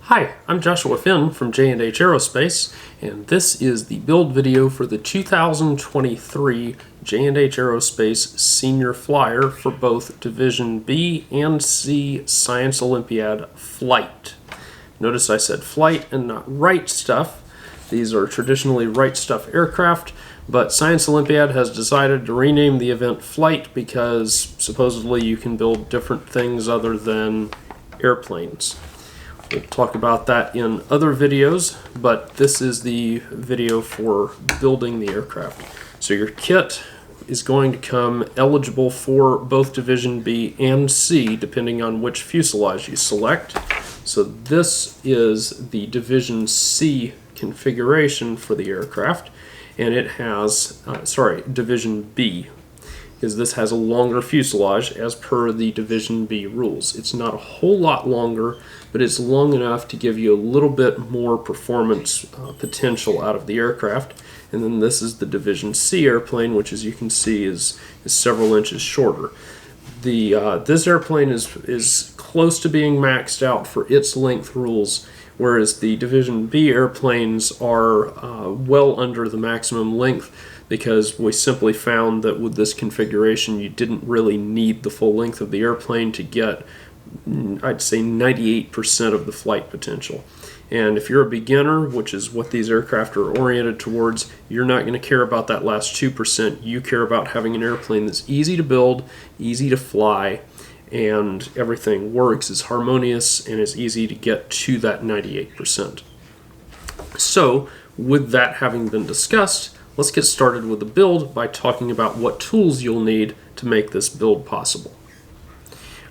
Hi, I'm Joshua Finn from J&H Aerospace, and this is the build video for the 2023 J&H Aerospace Senior Flyer for both Division B and C Science Olympiad Flight. Notice I said flight and not Wright stuff. These are traditionally Wright stuff aircraft, but Science Olympiad has decided to rename the event Flight because supposedly you can build different things other than airplanes. We'll talk about that in other videos, but this is the video for building the aircraft. So your kit is going to come eligible for both Division B and C, depending on which fuselage you select. So this is the Division C configuration for the aircraft, and it has, Division B, because this has a longer fuselage as per the Division B rules. It's not a whole lot longer, but it's long enough to give you a little bit more performance potential out of the aircraft. And then this is the Division C airplane, which as you can see is several inches shorter. This airplane is close to being maxed out for its length rules, whereas the Division B airplanes are well under the maximum length, because we simply found that with this configuration you didn't really need the full length of the airplane to get, I'd say, 98% of the flight potential. And if you're a beginner, which is what these aircraft are oriented towards, you're not going to care about that last 2%. You care about having an airplane that's easy to build, easy to fly, and everything works, is harmonious, and is easy to get to that 98%. So, with that having been discussed, let's get started with the build by talking about what tools you'll need to make this build possible.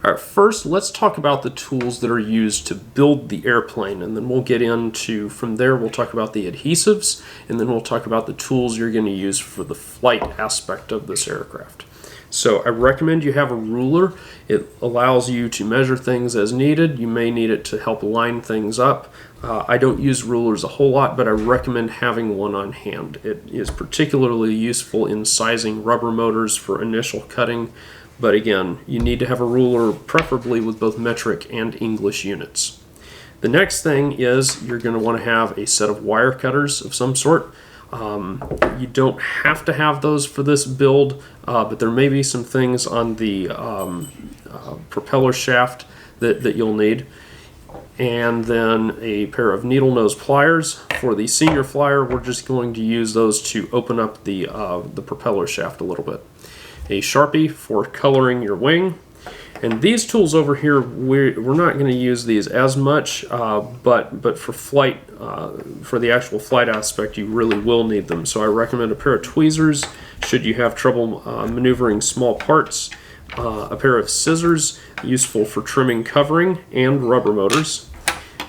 Alright, first let's talk about the tools that are used to build the airplane, and then we'll get into, from there we'll talk about the adhesives, and then we'll talk about the tools you're going to use for the flight aspect of this aircraft. So I recommend you have a ruler. It allows you to measure things as needed. You may need it to help line things up. I don't use rulers a whole lot, but I recommend having one on hand. It is particularly useful in sizing rubber motors for initial cutting, but again, you need to have a ruler, preferably with both metric and English units. The next thing is you're going to want to have a set of wire cutters of some sort. You don't have to have those for this build, but there may be some things on the propeller shaft that you'll need. And then a pair of needle nose pliers. For the senior flyer, we're just going to use those to open up the propeller shaft a little bit. A Sharpie for coloring your wing. And these tools over here, we're not going to use these as much, but for flight, for the actual flight aspect, you really will need them. So I recommend a pair of tweezers should you have trouble maneuvering small parts, a pair of scissors, useful for trimming covering, and rubber motors.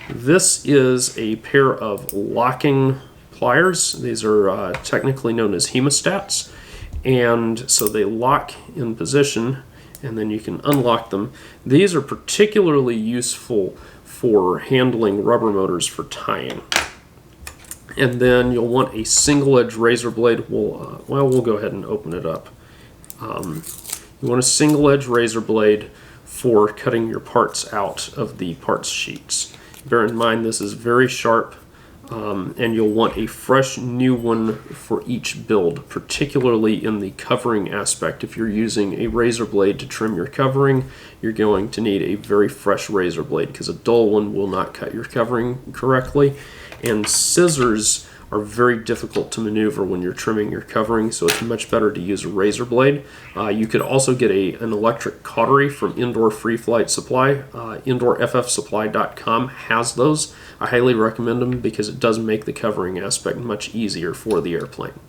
This is a pair of locking pliers. These are technically known as hemostats, and so they lock in position, and then you can unlock them. These are particularly useful for handling rubber motors for tying. And then you'll want a single edge razor blade. We'll go ahead and open it up. You want a single edge razor blade for cutting your parts out of the parts sheets. Bear in mind this is very sharp, and you'll want a fresh new one for each build, particularly in the covering aspect. If you're using a razor blade to trim your covering, you're going to need a very fresh razor blade, because a dull one will not cut your covering correctly. And scissors are very difficult to maneuver when you're trimming your covering, so it's much better to use a razor blade. You could also get an electric cautery from Indoor Free Flight Supply. IndoorFFsupply.com has those. I highly recommend them because it does make the covering aspect much easier for the airplane.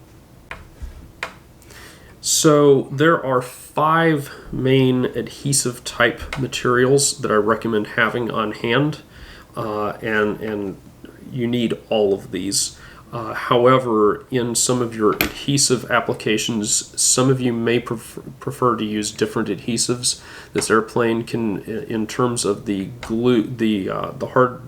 So there are 5 main adhesive type materials that I recommend having on hand, and you need all of these. However, in some of your adhesive applications, some of you may prefer to use different adhesives. This airplane can, in terms of the glue, the hard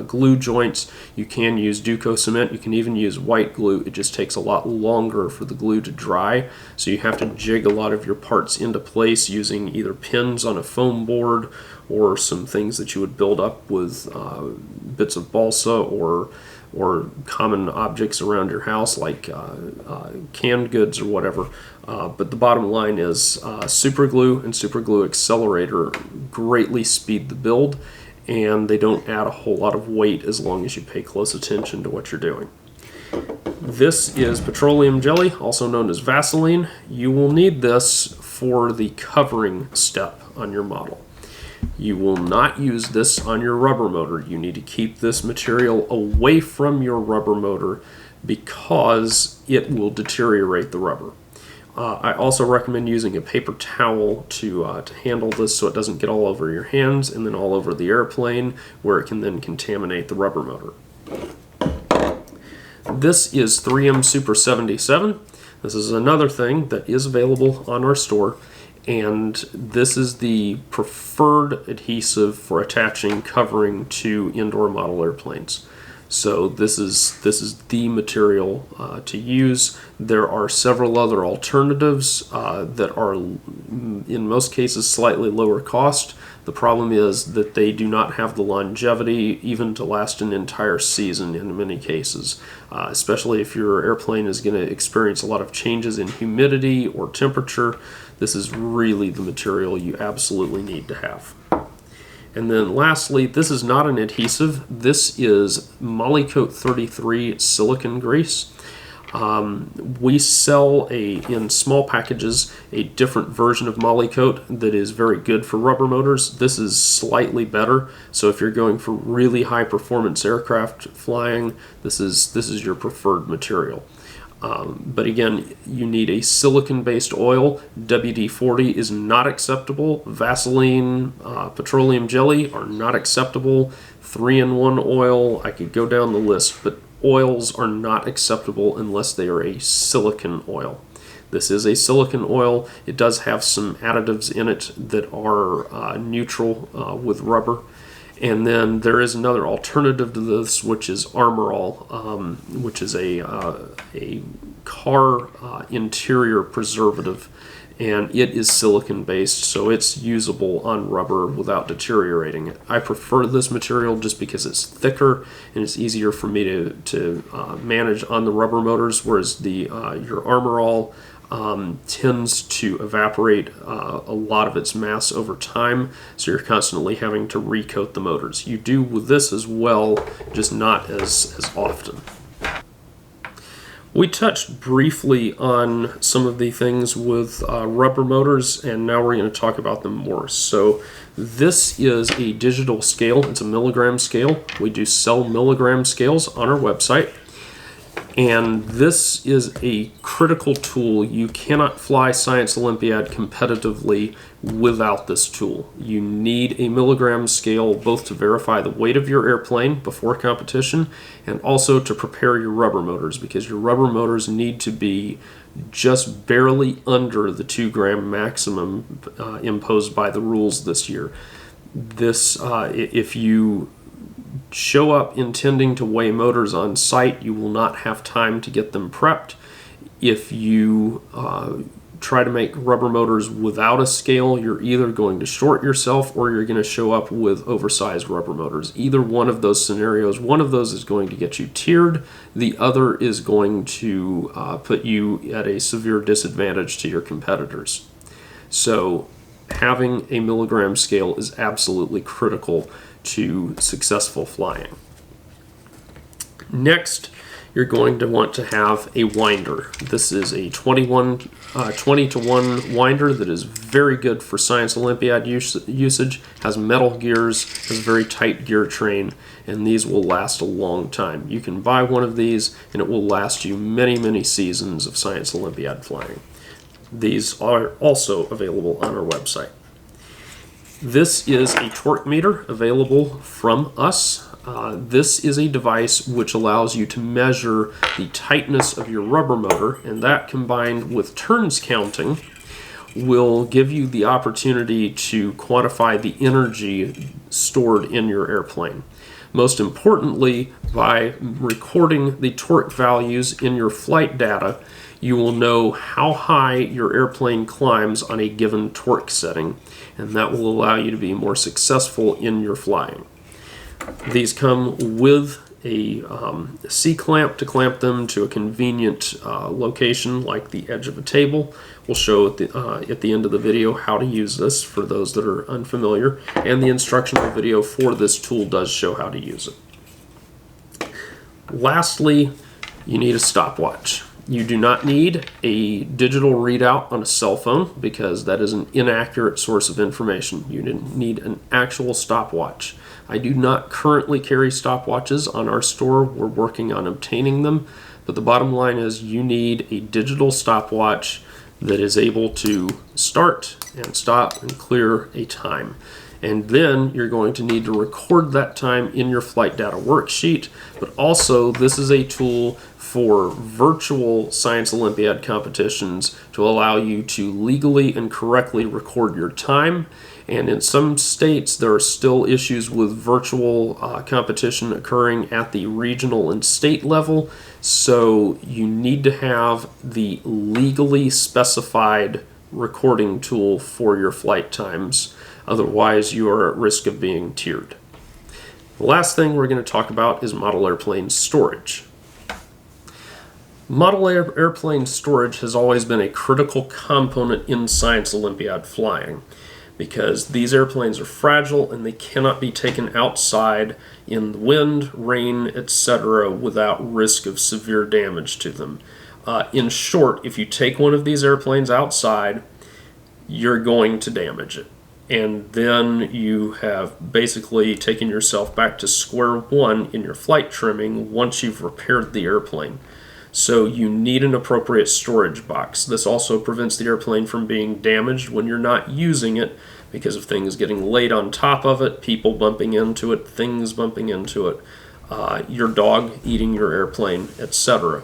glue joints. You can use Duco cement. You can even use white glue. It just takes a lot longer for the glue to dry, so you have to jig a lot of your parts into place using either pins on a foam board or some things that you would build up with bits of balsa or common objects around your house like canned goods or whatever. But the bottom line is super glue and super glue accelerator greatly speed the build, and they don't add a whole lot of weight as long as you pay close attention to what you're doing. This is petroleum jelly, also known as Vaseline. You will need this for the covering step on your model. You will not use this on your rubber motor. You need to keep this material away from your rubber motor because it will deteriorate the rubber. I also recommend using a paper towel to handle this so it doesn't get all over your hands and then all over the airplane, where it can then contaminate the rubber motor. This is 3M Super 77. This is another thing that is available on our store, and this is the preferred adhesive for attaching covering to indoor model airplanes. So this is the material to use. There are several other alternatives that are in most cases slightly lower cost. The problem is that they do not have the longevity even to last an entire season in many cases, especially if your airplane is going to experience a lot of changes in humidity or temperature. This is really the material you absolutely need to have. And then lastly, this is not an adhesive. This is Molykote 33 silicone grease. We sell in small packages a different version of Molykote that is very good for rubber motors. This is slightly better, so if you're going for really high performance aircraft flying, this is your preferred material. But again, you need a silicon-based oil. WD-40 is not acceptable. Vaseline, petroleum jelly are not acceptable. 3-in-1 oil, I could go down the list, but oils are not acceptable unless they are a silicon oil. This is a silicon oil. It does have some additives in it that are neutral with rubber. And then there is another alternative to this, which is Armorall, which is a car interior preservative, and it is silicon based, so it's usable on rubber without deteriorating it. I prefer this material just because it's thicker and it's easier for me to manage on the rubber motors, whereas your Armorall tends to evaporate a lot of its mass over time, so you're constantly having to recoat the motors. You do with this as well, just not as often. We touched briefly on some of the things with rubber motors, and now we're going to talk about them more. So this is a digital scale. It's a milligram scale. We do sell milligram scales on our website. And this is a critical tool. You cannot fly Science Olympiad competitively without this tool. You need a milligram scale both to verify the weight of your airplane before competition and also to prepare your rubber motors, because your rubber motors need to be just barely under the 2-gram maximum imposed by the rules this year. If you show up intending to weigh motors on site, you will not have time to get them prepped. If you try to make rubber motors without a scale, you're either going to short yourself or you're going to show up with oversized rubber motors. Either one of those scenarios, one of those is going to get you tiered, the other is going to put you at a severe disadvantage to your competitors. So having a milligram scale is absolutely critical to successful flying. Next, you're going to want to have a winder. This is a 20 to 1 winder that is very good for Science Olympiad usage, has metal gears, has a very tight gear train, and these will last a long time. You can buy one of these and it will last you many, many seasons of Science Olympiad flying. These are also available on our website. This is a torque meter available from us. This is a device which allows you to measure the tightness of your rubber motor, and that combined with turns counting will give you the opportunity to quantify the energy stored in your airplane. Most importantly, by recording the torque values in your flight data, you will know how high your airplane climbs on a given torque setting, and that will allow you to be more successful in your flying. These come with a C-clamp to clamp them to a convenient location like the edge of a table. We'll show at the end of the video how to use this for those that are unfamiliar, and the instructional video for this tool does show how to use it. Lastly, you need a stopwatch. You do not need a digital readout on a cell phone because that is an inaccurate source of information. You need an actual stopwatch. I do not currently carry stopwatches on our store. We're working on obtaining them, but the bottom line is you need a digital stopwatch that is able to start and stop and clear a time. And then you're going to need to record that time in your flight data worksheet, but also this is a tool for virtual Science Olympiad competitions to allow you to legally and correctly record your time. And in some states, there are still issues with virtual competition occurring at the regional and state level. So you need to have the legally specified recording tool for your flight times. Otherwise, you are at risk of being tiered. The last thing we're going to talk about is model airplane storage. Model airplane storage has always been a critical component in Science Olympiad flying, because these airplanes are fragile and they cannot be taken outside in the wind, rain, etc. without risk of severe damage to them. In short, if you take one of these airplanes outside, you're going to damage it. And then you have basically taken yourself back to square one in your flight trimming once you've repaired the airplane. So you need an appropriate storage box. This also prevents the airplane from being damaged when you're not using it because of things getting laid on top of it, people bumping into it, things bumping into it, your dog eating your airplane, etc.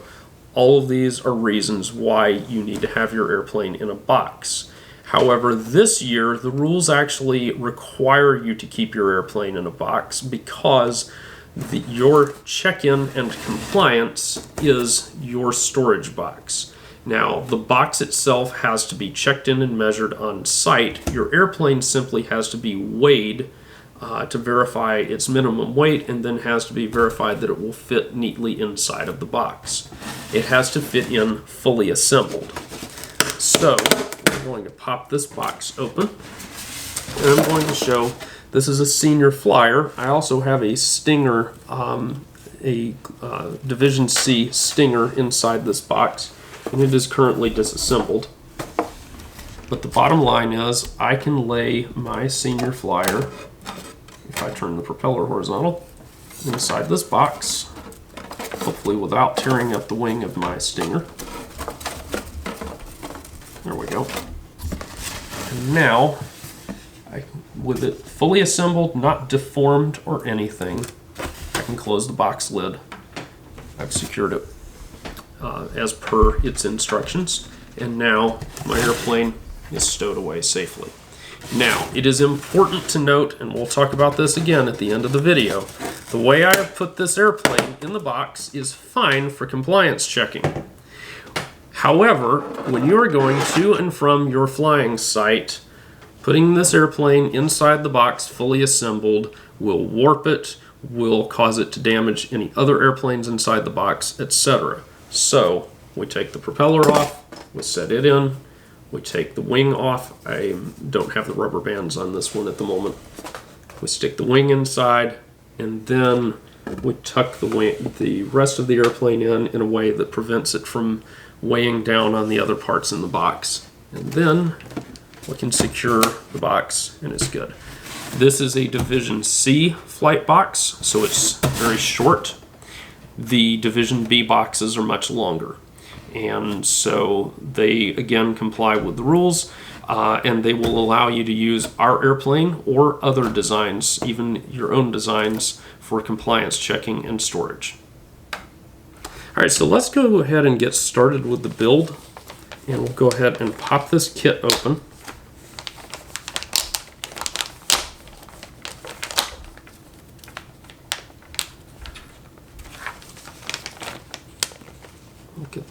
All of these are reasons why you need to have your airplane in a box. However, this year, the rules actually require you to keep your airplane in a box because your check-in and compliance is your storage box. Now, the box itself has to be checked in and measured on site. Your airplane simply has to be weighed to verify its minimum weight, and then has to be verified that it will fit neatly inside of the box. It has to fit in fully assembled. So, I'm going to pop this box open, and I'm going to show this is a senior flyer. I also have a Stinger, a Division C Stinger inside this box, and it is currently disassembled. But the bottom line is I can lay my senior flyer, if I turn the propeller horizontal, inside this box, hopefully without tearing up the wing of my Stinger. There we go. And now, with it fully assembled, not deformed or anything, I can close the box lid. I've secured it as per its instructions, and now my airplane is stowed away safely. Now, it is important to note, and we'll talk about this again at the end of the video, the way I have put this airplane in the box is fine for compliance checking. However, when you are going to and from your flying site, putting this airplane inside the box fully assembled will warp it, will cause it to damage any other airplanes inside the box, etc. So, we take the propeller off, we set it in, we take the wing off. I don't have the rubber bands on this one at the moment. We stick the wing inside, and then we tuck the rest of the airplane in a way that prevents it from weighing down on the other parts in the box. And then we can secure the box, and it's good. This is a Division C flight box, so it's very short. The Division B boxes are much longer, and so they again comply with the rules, and they will allow you to use our airplane or other designs, even your own designs, for compliance checking and storage. All right, so let's go ahead and get started with the build, and we'll go ahead and pop this kit open.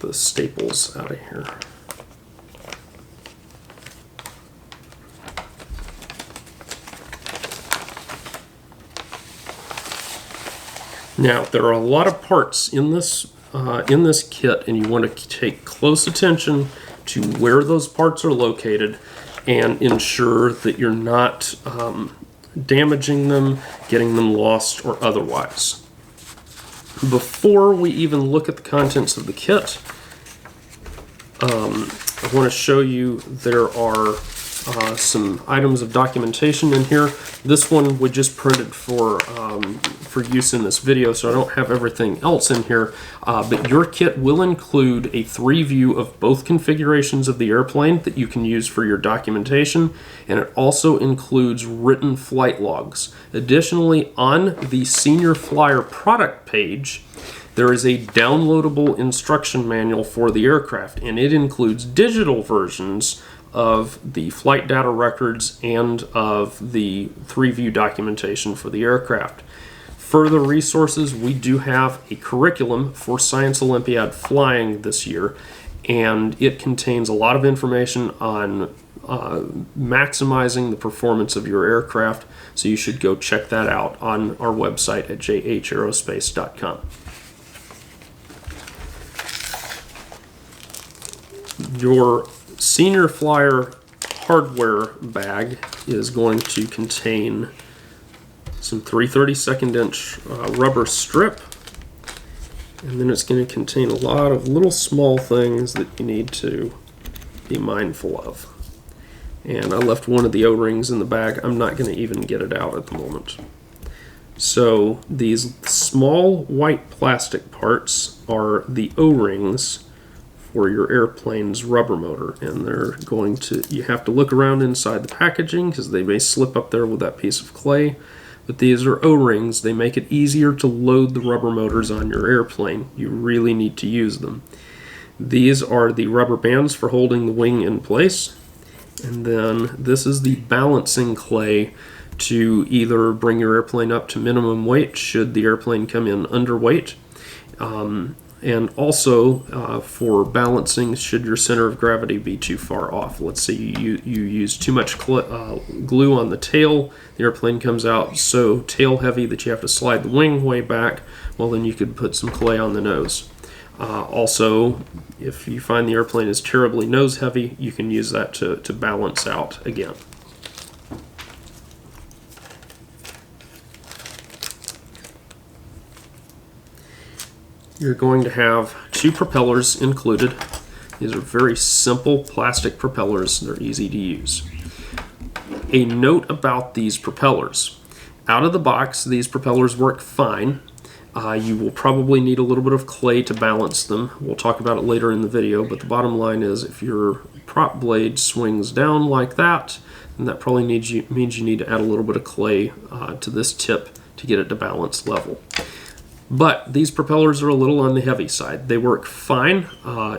get the staples out of here. Now, there are a lot of parts in this kit, and you want to take close attention to where those parts are located and ensure that you're not damaging them, getting them lost, or otherwise. Before we even look at the contents of the kit, I want to show you there are some items of documentation in here. This one we just printed for use in this video, so I don't have everything else in here, but your kit will include a 3-view of both configurations of the airplane that you can use for your documentation, and it also includes written flight logs. Additionally, on the Senior Flyer product page, there is a downloadable instruction manual for the aircraft, and it includes digital versions of the flight data records and of the 3-view documentation for the aircraft. Further resources, we do have a curriculum for Science Olympiad flying this year, and it contains a lot of information on maximizing the performance of your aircraft, so you should go check that out on our website at jhaerospace.com. Your Senior Flyer hardware bag is going to contain some 3/32 inch rubber strip, and then it's going to contain a lot of little small things that you need to be mindful of. And I left one of the O-rings in the bag. I'm not going to even get it out at the moment. So these small white plastic parts are the O-rings for your airplane's rubber motor, and they're going to, you have to look around inside the packaging because they may slip up there with that piece of clay, but these are O-rings. They make it easier to load the rubber motors on your airplane. You really need to use them. These are the rubber bands for holding the wing in place, and then this is the balancing clay to either bring your airplane up to minimum weight should the airplane come in underweight, and also for balancing should your center of gravity be too far off. Let's say you use too much glue on the tail, the airplane comes out so tail heavy that you have to slide the wing way back, well then you could put some clay on the nose. Also, if you find the airplane is terribly nose heavy, you can use that to balance out again. You're going to have 2 propellers included. These are very simple plastic propellers. They're easy to use. A note about these propellers. Out of the box, these propellers work fine. You will probably need a little bit of clay to balance them. We'll talk about it later in the video, but the bottom line is if your prop blade swings down like that, then that probably means you need to add a little bit of clay to this tip to get it to balance level. But these propellers are a little on the heavy side. They work fine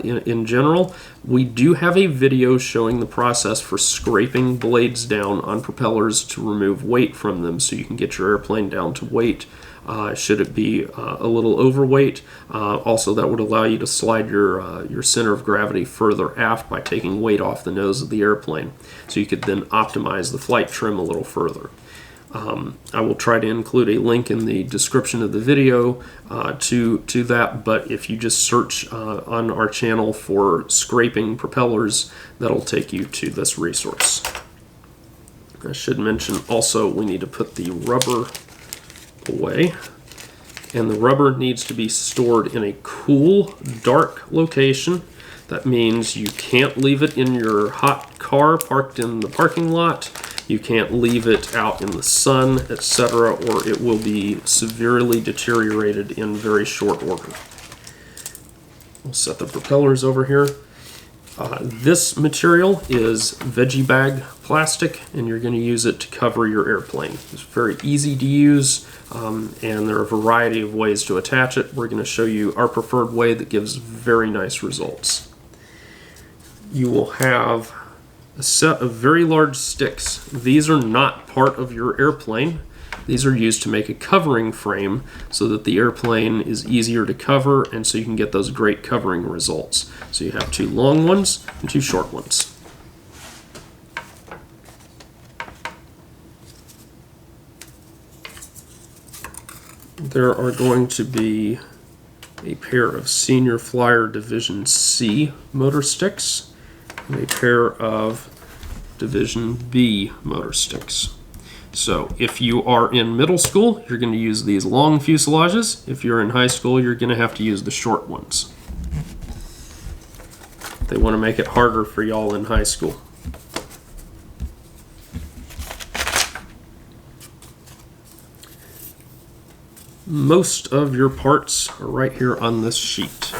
in general. We do have a video showing the process for scraping blades down on propellers to remove weight from them so you can get your airplane down to weight should it be a little overweight. Also, that would allow you to slide your center of gravity further aft by taking weight off the nose of the airplane. So you could then optimize the flight trim a little further. I will try to include a link in the description of the video to that, but if you just search on our channel for scraping propellers, that'll take you to this resource. I should mention also we need to put the rubber away, and the rubber needs to be stored in a cool, dark location. That means you can't leave it in your hot car parked in the parking lot. You can't leave it out in the sun, etc., or it will be severely deteriorated in very short order. We'll set the propellers over here. This material is veggie bag plastic, and you're going to use it to cover your airplane. It's very easy to use, and there are a variety of ways to attach it. We're going to show you our preferred way that gives very nice results. You will have a set of very large sticks. These are not part of your airplane. These are used to make a covering frame so that the airplane is easier to cover and so you can get those great covering results. So you have 2 long ones and 2 short ones. There are going to be a pair of Senior Flyer Division C motor sticks and a pair of Division B motor sticks. So if you are in middle school, you're going to use these long fuselages. If you're in high school, you're going to have to use the short ones. They want to make it harder for y'all in high school. Most of your parts are right here on this sheet.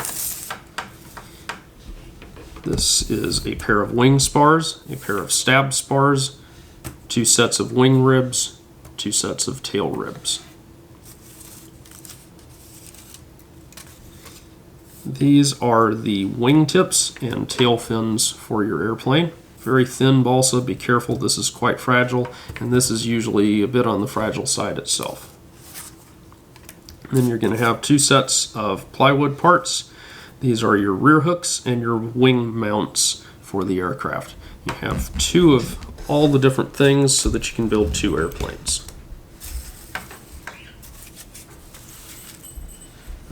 This is a pair of wing spars, a pair of stab spars, 2 sets of wing ribs, 2 sets of tail ribs. These are the wingtips and tail fins for your airplane. Very thin balsa, be careful, this is quite fragile, and this is usually a bit on the fragile side itself. Then you're going to have 2 sets of plywood parts. These are your rear hooks and your wing mounts for the aircraft. You have 2 of all the different things so that you can build 2 airplanes.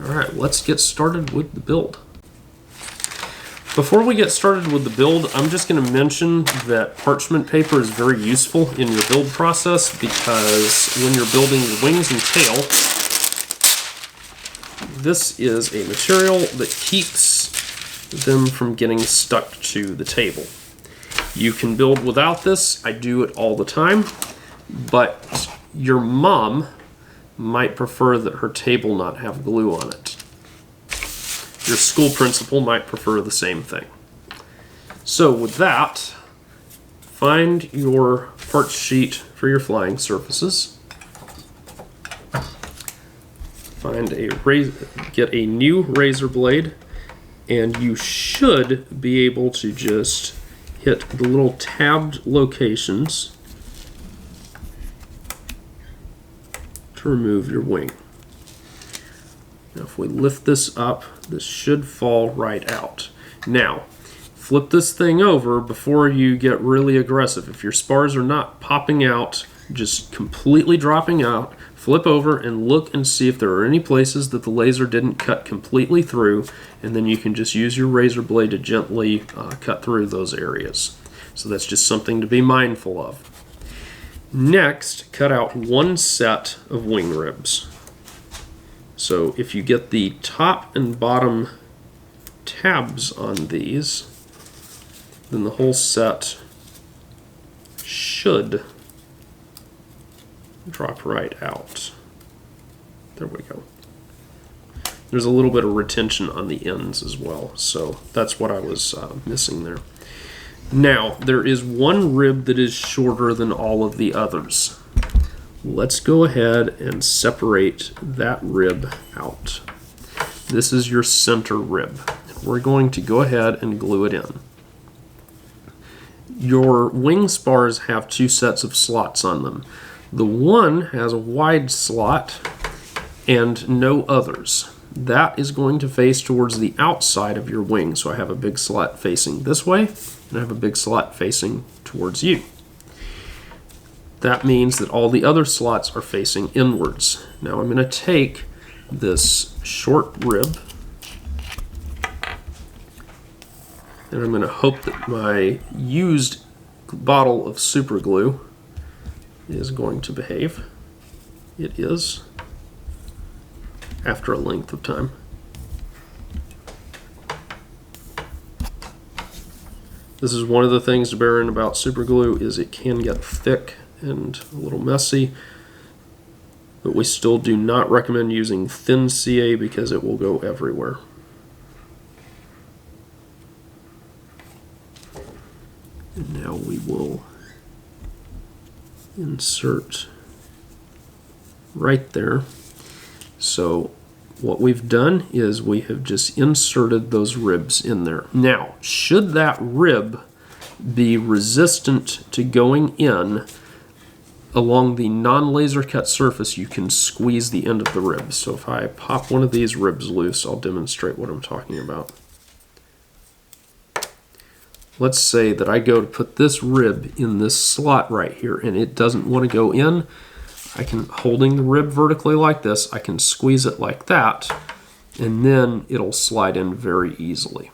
Alright, let's get started with the build. Before we get started with the build, I'm just going to mention that parchment paper is very useful in your build process because when you're building your wings and tail, this is a material that keeps them from getting stuck to the table. You can build without this. I do it all the time, but your mom might prefer that her table not have glue on it. Your school principal might prefer the same thing. So with that, find your part sheet for your flying surfaces. Get a new razor blade, and you should be able to just hit the little tabbed locations to remove your wing. Now if we lift this up, this should fall right out. Now, flip this thing over before you get really aggressive. If your spars are not popping out, just completely dropping out, flip over and look and see if there are any places that the laser didn't cut completely through, and then you can just use your razor blade to gently cut through those areas. So that's just something to be mindful of. Next, cut out 1 set of wing ribs. So if you get the top and bottom tabs on these, then the whole set should drop right out. There we go. There's a little bit of retention on the ends as well, so that's what I was missing there. Now, there is 1 rib that is shorter than all of the others. Let's go ahead and separate that rib out. This is your center rib. We're going to go ahead and glue it in. Your wing spars have 2 sets of slots on them. The one has a wide slot and no others. That is going to face towards the outside of your wing. So I have a big slot facing this way, and I have a big slot facing towards you. That means that all the other slots are facing inwards. Now I'm going to take this short rib, and I'm going to hope that my used bottle of super glue is going to behave. It is, after a length of time. This is one of the things to bear in about super glue, is it can get thick and a little messy, but we still do not recommend using thin CA because it will go everywhere. And now we will insert right there. So what we've done is we have just inserted those ribs in there. Now, should that rib be resistant to going in, along the non-laser cut surface, you can squeeze the end of the rib. So if I pop one of these ribs loose, I'll demonstrate what I'm talking about. Let's say that I go to put this rib in this slot right here and it doesn't want to go in. I can, holding the rib vertically like this, I can squeeze it like that, and then it'll slide in very easily.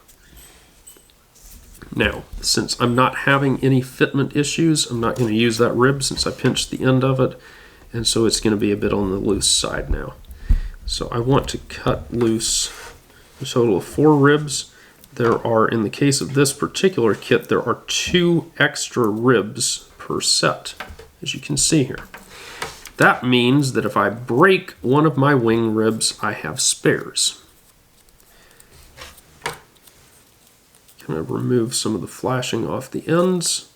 Now, since I'm not having any fitment issues, I'm not going to use that rib since I pinched the end of it, and so it's going to be a bit on the loose side now. So I want to cut loose a total of 4 ribs. There are, in the case of this particular kit, there are 2 extra ribs per set, as you can see here. That means that if I break one of my wing ribs, I have spares. Kind of remove some of the flashing off the ends,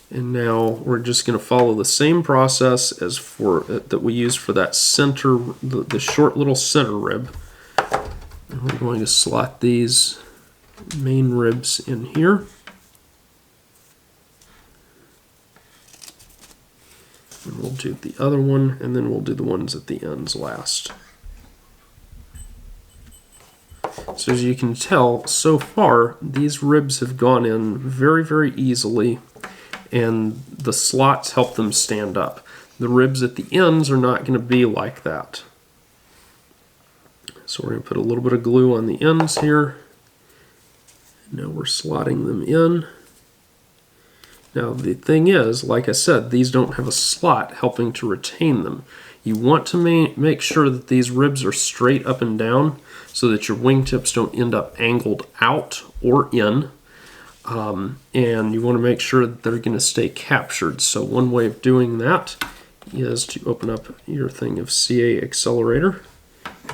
and now we're just going to follow the same process as for that we used for that center, the short little center rib. And we're going to slot these main ribs in here. And we'll do the other one, and then we'll do the ones at the ends last. So as you can tell, so far, these ribs have gone in very, very easily, and the slots help them stand up. The ribs at the ends are not going to be like that. So we're going to put a little bit of glue on the ends here. Now we're slotting them in. Now the thing is, like I said, these don't have a slot helping to retain them. You want to make sure that these ribs are straight up and down so that your wingtips don't end up angled out or in. And you want to make sure that they're going to stay captured. So one way of doing that is to open up your thing of CA accelerator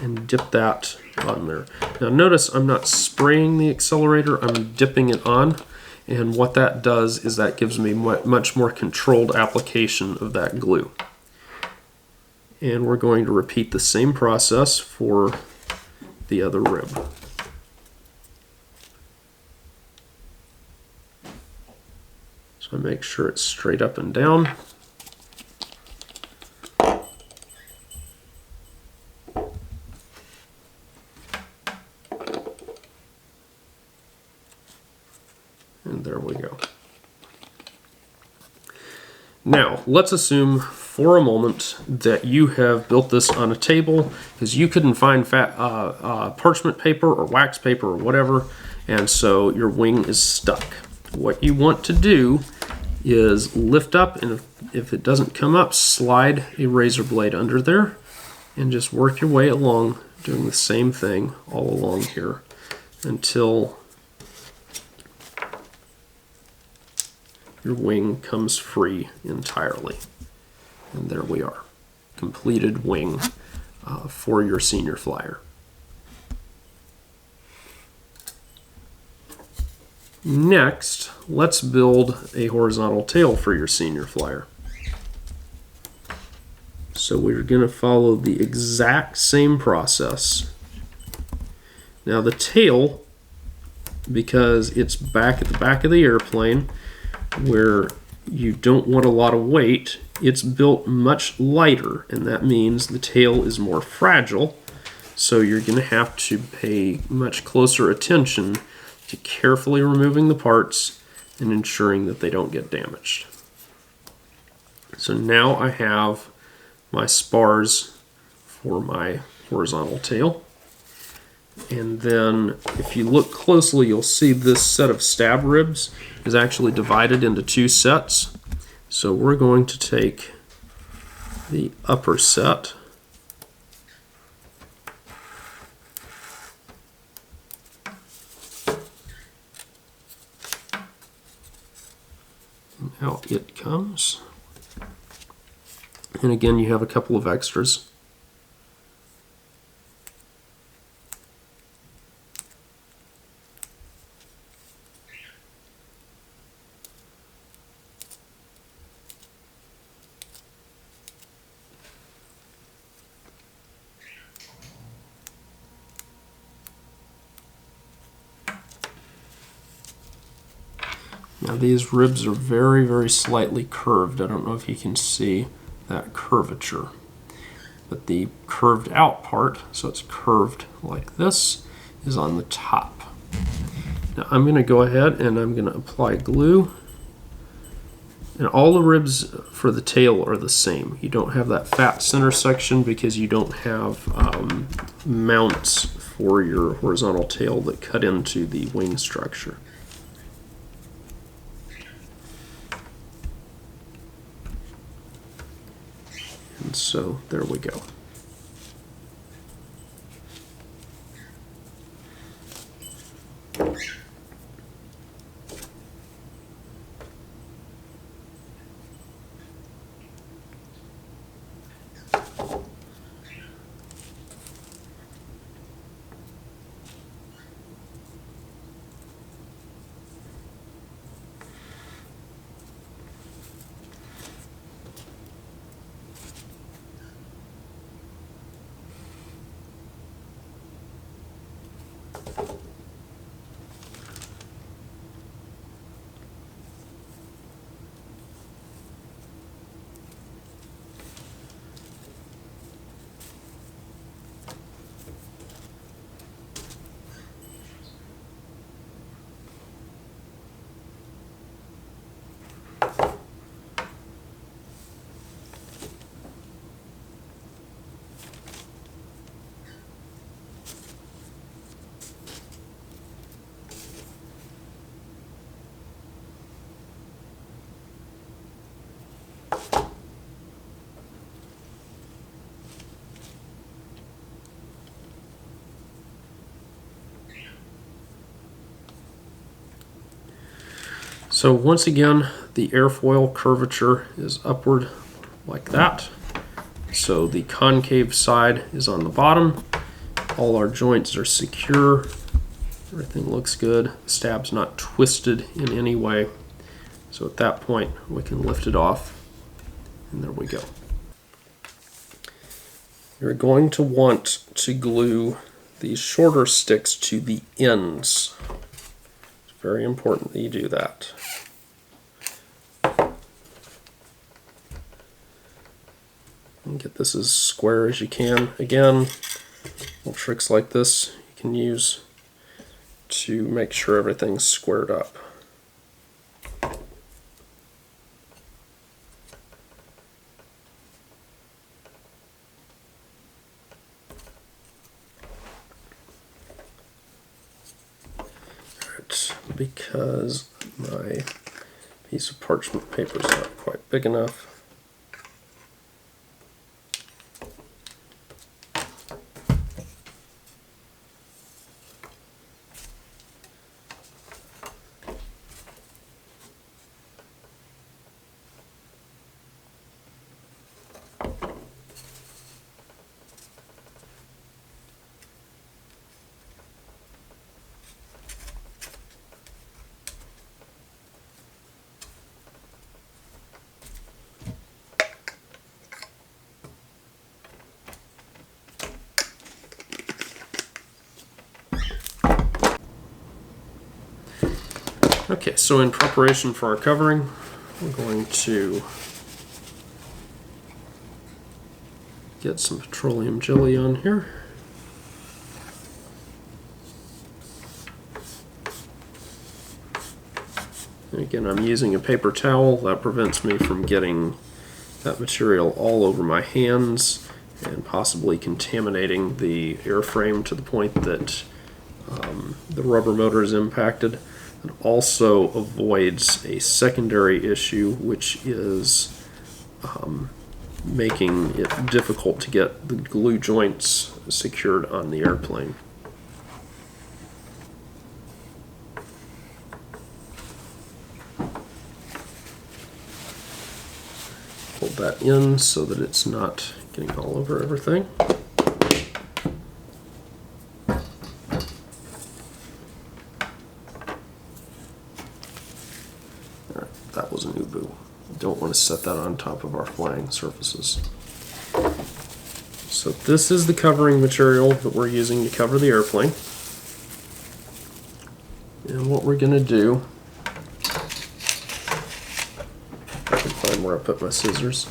and dip that on there. Now notice I'm not spraying the accelerator, I'm dipping it on. And what that does is that gives me much more controlled application of that glue. And we're going to repeat the same process for the other rib. So I make sure it's straight up and down. And there we go. Now, let's assume for a moment that you have built this on a table because you couldn't find parchment paper or wax paper or whatever, and so your wing is stuck. What you want to do is lift up, and if it doesn't come up, slide a razor blade under there and just work your way along, doing the same thing all along here until your wing comes free entirely. And there we are, completed wing for your senior flyer. Next, let's build a horizontal tail for your senior flyer. So we're going to follow the exact same process. Now the tail, because it's back at the back of the airplane, where you don't want a lot of weight, it's built much lighter, and that means the tail is more fragile, so you're going to have to pay much closer attention to carefully removing the parts and ensuring that they don't get damaged. So now I have my spars for my horizontal tail. And then if you look closely, you'll see this set of stab ribs is actually divided into 2 sets. So we're going to take the upper set and out it comes. And again, you have a couple of extras. Now these ribs are very, very slightly curved. I don't know if you can see. that curvature. But the curved out part, so it's curved like this, is on the top. Now I'm going to go ahead and I'm going to apply glue. And all the ribs for the tail are the same. You don't have that fat center section because you don't have mounts for your horizontal tail that cut into the wing structure. And so there we go. So once again, the airfoil curvature is upward like that. So the concave side is on the bottom. All our joints are secure. Everything looks good. The stab's not twisted in any way. So at that point, we can lift it off. And there we go. You're going to want to glue these shorter sticks to the ends. It's very important that you do that. And get this as square as you can. Again, little tricks like this you can use to make sure everything's squared up. Alright, because my piece of parchment paper is not quite big enough, okay, so in preparation for our covering, we're going to get some petroleum jelly on here. And again, I'm using a paper towel. That prevents me from getting that material all over my hands and possibly contaminating the airframe to the point that the rubber motor is impacted. It also avoids a secondary issue, which is making it difficult to get the glue joints secured on the airplane. Hold that in so that it's not getting all over everything. That was an ubu. Don't want to set that on top of our flying surfaces. So this is the covering material that we're using to cover the airplane. And what we're going to do, I can find where I put my scissors.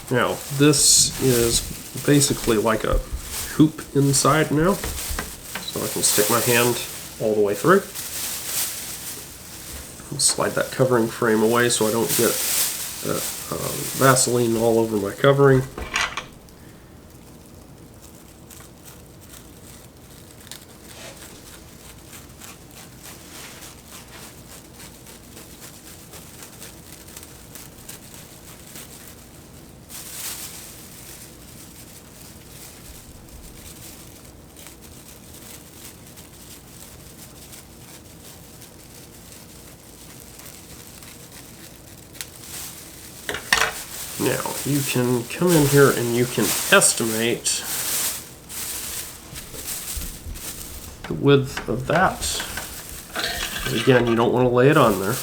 Now, this is basically like a hoop inside now, so I can stick my hand all the way through. I'll slide that covering frame away so I don't get Vaseline all over my covering. Now, you can come in here and you can estimate the width of that. But again, you don't want to lay it on there.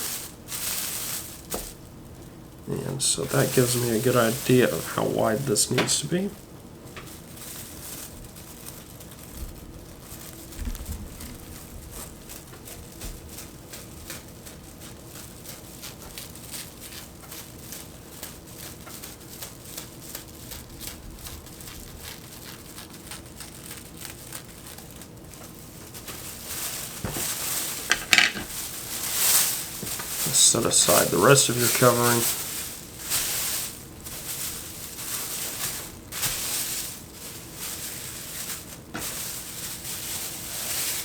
And so that gives me a good idea of how wide this needs to be. Set aside the rest of your covering.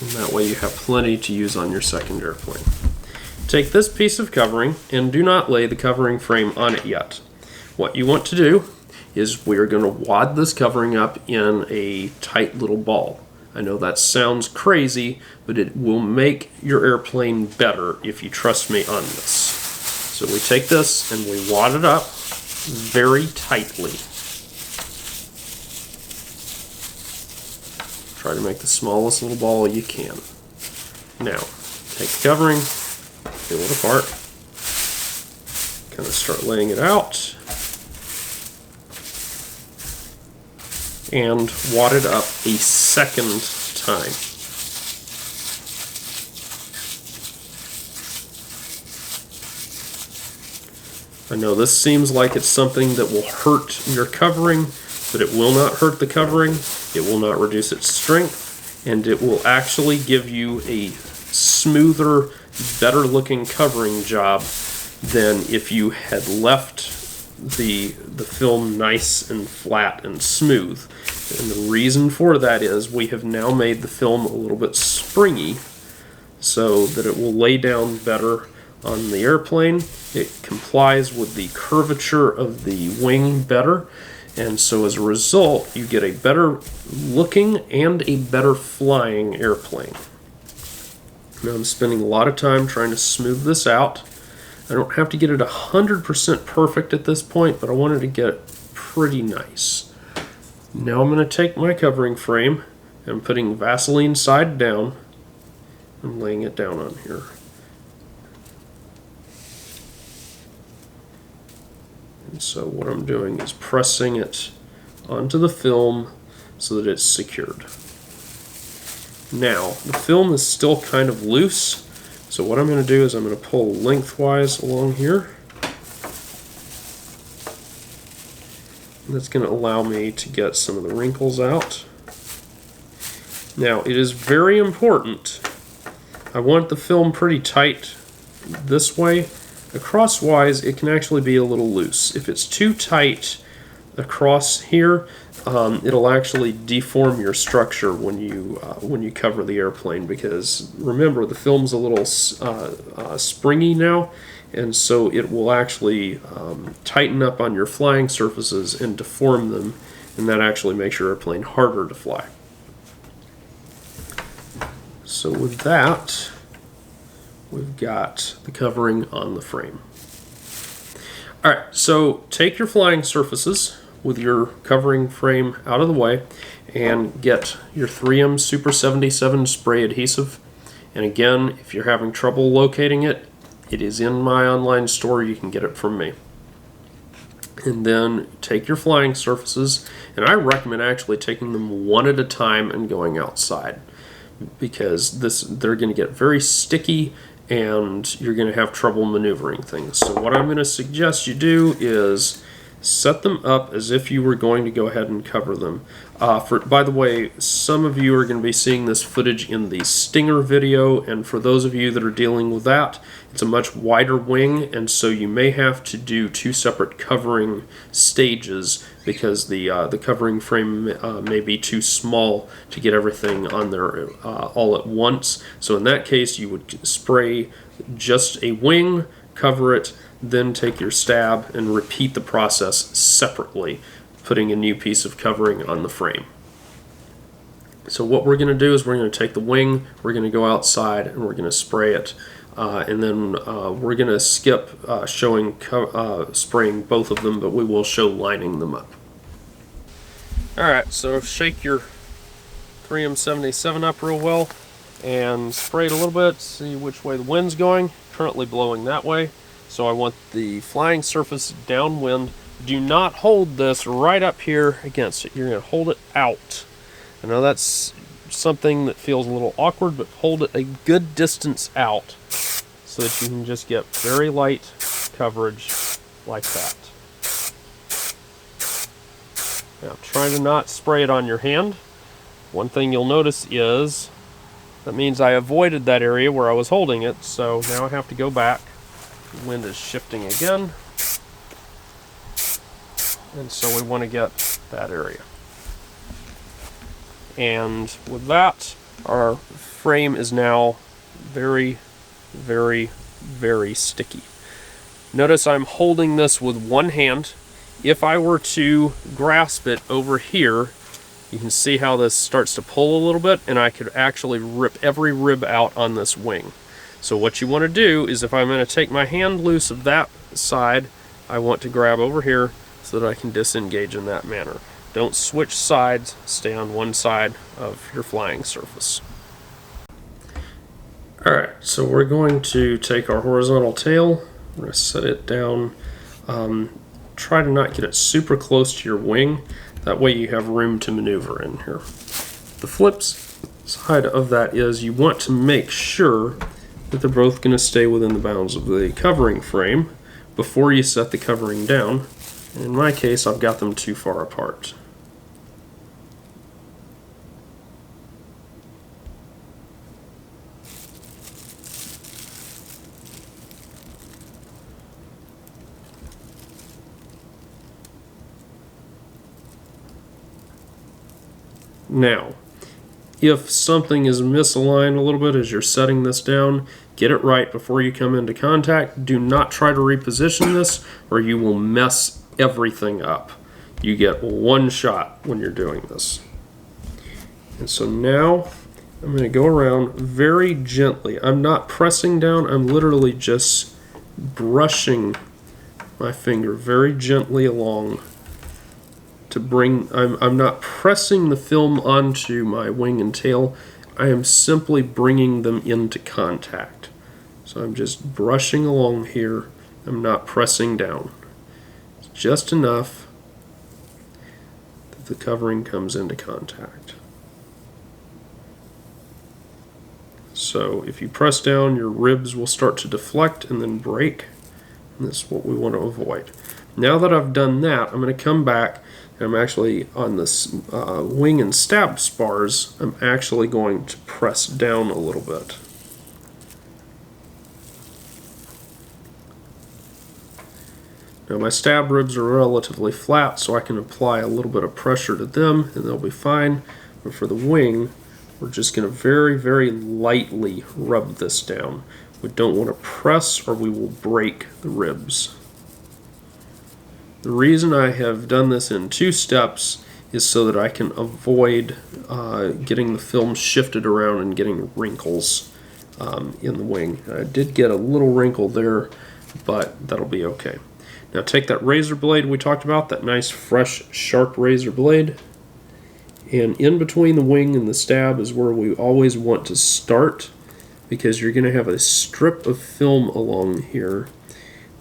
And that way you have plenty to use on your second airplane. Take this piece of covering and do not lay the covering frame on it yet. What you want to do is we're going to wad this covering up in a tight little ball. I know that sounds crazy, but it will make your airplane better if you trust me on this. So we take this and we wad it up very tightly. Try to make the smallest little ball you can. Now, take the covering, peel it apart, kind of start laying it out, and wad it up a second time. I know this seems like it's something that will hurt your covering, but it will not hurt the covering, it will not reduce its strength, and it will actually give you a smoother, better looking covering job than if you had left the film nice and flat and smooth. And the reason for that is we have now made the film a little bit springy so that it will lay down better on the airplane. It complies with the curvature of the wing better, and so as a result you get a better looking and a better flying airplane. Now I'm spending a lot of time trying to smooth this out. I don't have to get it 100% perfect at this point, but I wanted to get it pretty nice. Now I'm going to take my covering frame and I'm putting Vaseline side down and laying it down on here. And so what I'm doing is pressing it onto the film so that it's secured. Now, the film is still kind of loose, so what I'm going to do is I'm going to pull lengthwise along here. And that's going to allow me to get some of the wrinkles out. Now, it is very important. I want the film pretty tight this way. Acrosswise, it can actually be a little loose. If it's too tight across here, it'll actually deform your structure when you cover the airplane, because remember, the film's a little springy now, and so it will actually tighten up on your flying surfaces and deform them, and that actually makes your airplane harder to fly. So with that, we've got the covering on the frame. Alright, so take your flying surfaces with your covering frame out of the way and get your 3M Super 77 spray adhesive. And again, if you're having trouble locating it, it is in my online store. You can get it from me. And then take your flying surfaces, and I recommend actually taking them one at a time and going outside, because they're going to get very sticky and you're going to have trouble maneuvering things. So what I'm going to suggest you do is set them up as if you were going to go ahead and cover them. By the way, some of you are going to be seeing this footage in the Stinger video, and for those of you that are dealing with that, it's a much wider wing, and so you may have to do 2 separate covering stages because the covering frame may be too small to get everything on there all at once. So in that case, you would spray just a wing, cover it, then take your stab and repeat the process separately, putting a new piece of covering on the frame. So what we're going to do is we're going to take the wing, we're going to go outside, and we're going to spray it. And then we're going to skip showing spraying both of them, but we will show lining them up. Alright, so shake your 3M77 up real well and spray it a little bit, see which way the wind's going. Currently blowing that way, so I want the flying surface downwind. Do not hold this right up here against it. You're going to hold it out. I know that's something that feels a little awkward, but hold it a good distance out so that you can just get very light coverage like that. Now try to not spray it on your hand. One thing you'll notice is that means I avoided that area where I was holding it, so now I have to go back. The wind is shifting again, and so we want to get that area. And with that, our frame is now very, very, very sticky. Notice I'm holding this with one hand. If I were to grasp it over here, you can see how this starts to pull a little bit, and I could actually rip every rib out on this wing. So what you want to do is, if I'm going to take my hand loose of that side, I want to grab over here so that I can disengage in that manner. Don't switch sides, stay on one side of your flying surface. Alright, so we're going to take our horizontal tail, we're going to set it down, try to not get it super close to your wing, that way you have room to maneuver in here. The flip side of that is you want to make sure that they're both going to stay within the bounds of the covering frame before you set the covering down. In my case, I've got them too far apart. Now, if something is misaligned a little bit as you're setting this down, get it right before you come into contact. Do not try to reposition this or you will mess everything up. You get one shot when you're doing this. And so now I'm going to go around very gently. I'm not pressing down, I'm literally just brushing my finger very gently along to bring, I'm not pressing the film onto my wing and tail, I am simply bringing them into contact. So I'm just brushing along here, I'm not pressing down. It's just enough that the covering comes into contact. So if you press down, your ribs will start to deflect and then break, and that's what we want to avoid. Now that I've done that, I'm going to come back. I'm actually on this wing and stab spars, I'm actually going to press down a little bit. Now my stab ribs are relatively flat, so I can apply a little bit of pressure to them and they'll be fine. But for the wing, we're just going to very, very lightly rub this down. We don't want to press or we will break the ribs. The reason I have done this in 2 steps is so that I can avoid getting the film shifted around and getting wrinkles in the wing. I did get a little wrinkle there, but that'll be okay. Now take that razor blade we talked about, that nice fresh sharp razor blade, and in between the wing and the stab is where we always want to start, because you're going to have a strip of film along here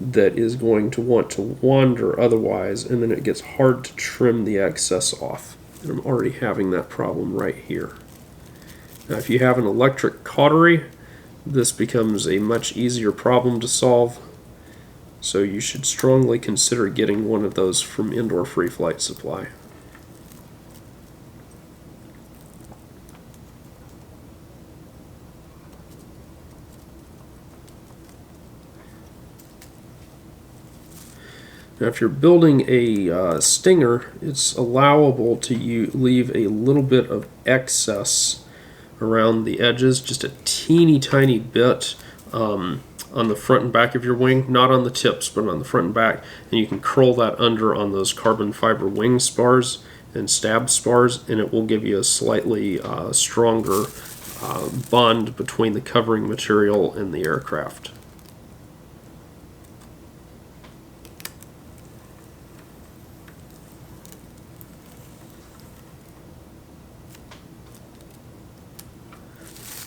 that is going to want to wander otherwise, and then it gets hard to trim the excess off. And I'm already having that problem right here. Now if you have an electric cautery, this becomes a much easier problem to solve. So you should strongly consider getting one of those from Indoor Free Flight Supply. Now, if you're building a Stinger, it's allowable to leave a little bit of excess around the edges, just a teeny tiny bit on the front and back of your wing, not on the tips, but on the front and back, and you can curl that under on those carbon fiber wing spars and stab spars, and it will give you a slightly stronger bond between the covering material and the aircraft.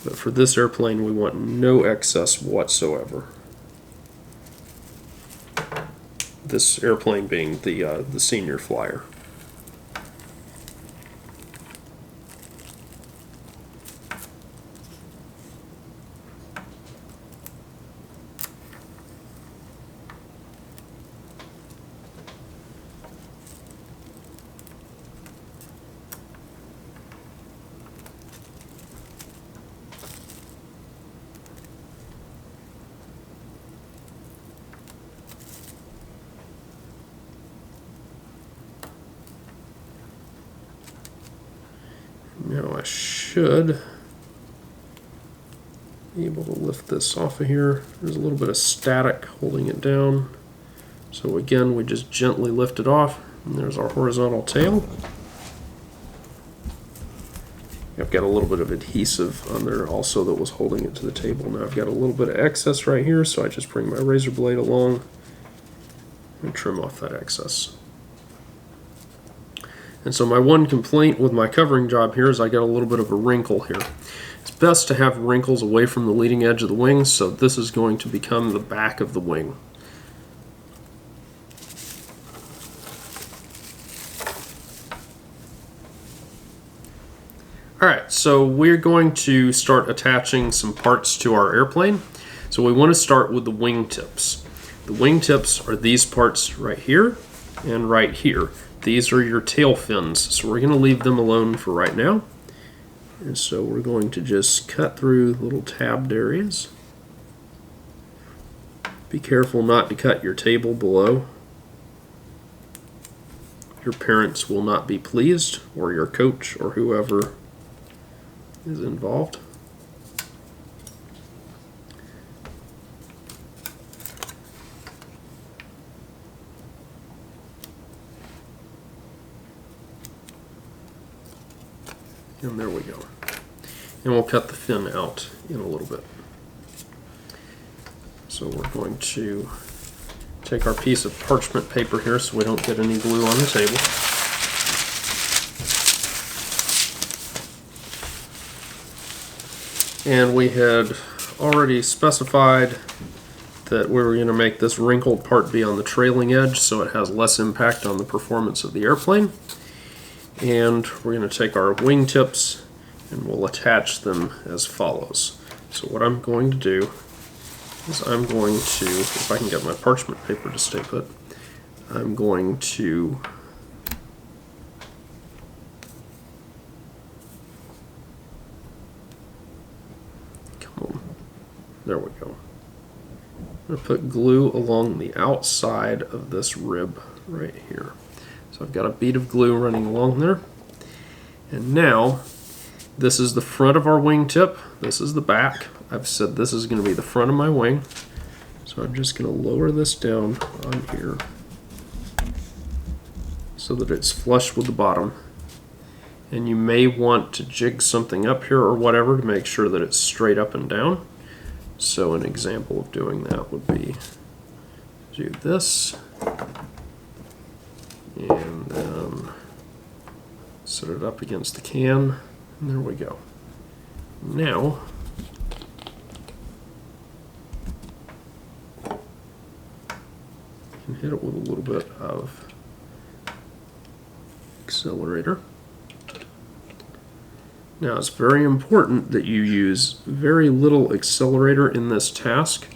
But for this airplane, we want no excess whatsoever. This airplane being the Senior Flyer. Now I should be able to lift this off of here. There's a little bit of static holding it down. So again, we just gently lift it off, and there's our horizontal tail. I've got a little bit of adhesive on there also that was holding it to the table. Now I've got a little bit of excess right here, so I just bring my razor blade along and trim off that excess. And so my one complaint with my covering job here is I got a little bit of a wrinkle here. It's best to have wrinkles away from the leading edge of the wing, so this is going to become the back of the wing. Alright, so we're going to start attaching some parts to our airplane. So we want to start with the wingtips. The wingtips are these parts right here and right here. These are your tail fins, so we're going to leave them alone for right now. And so we're going to just cut through little tabbed areas. Be careful not to cut your table below. Your parents will not be pleased, or your coach, or whoever is involved. And there we go. And we'll cut the fin out in a little bit. So we're going to take our piece of parchment paper here so we don't get any glue on the table. And we had already specified that we were going to make this wrinkled part be on the trailing edge so it has less impact on the performance of the airplane. And we're going to take our wingtips and we'll attach them as follows. So what I'm going to do is I'm going to, if I can get my parchment paper to stay put, I'm going to there we go. I'm going to put glue along the outside of this rib right here. So I've got a bead of glue running along there. And now, this is the front of our wingtip. This is the back. I've said this is going to be the front of my wing. So I'm just going to lower this down on here so that it's flush with the bottom. And you may want to jig something up here or whatever to make sure that it's straight up and down. So an example of doing that would be do this and then set it up against the can, and there we go. Now you can hit it with a little bit of accelerator. Now it's very important that you use very little accelerator in this task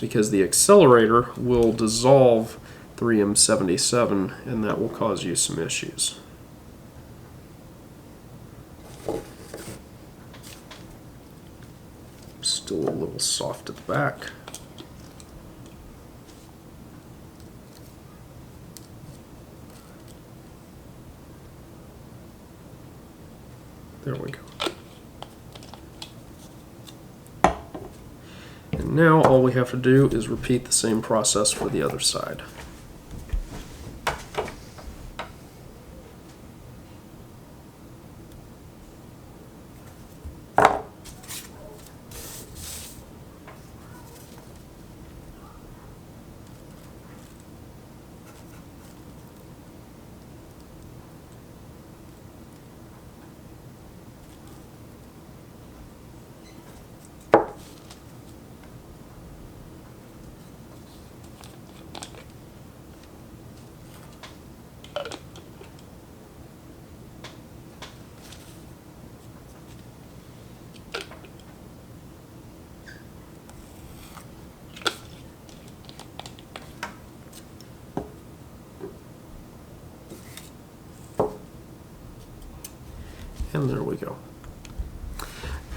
because the accelerator will dissolve 3M77 and that will cause you some issues. Still a little soft at the back. There we go. And now all we have to do is repeat the same process for the other side. And there we go.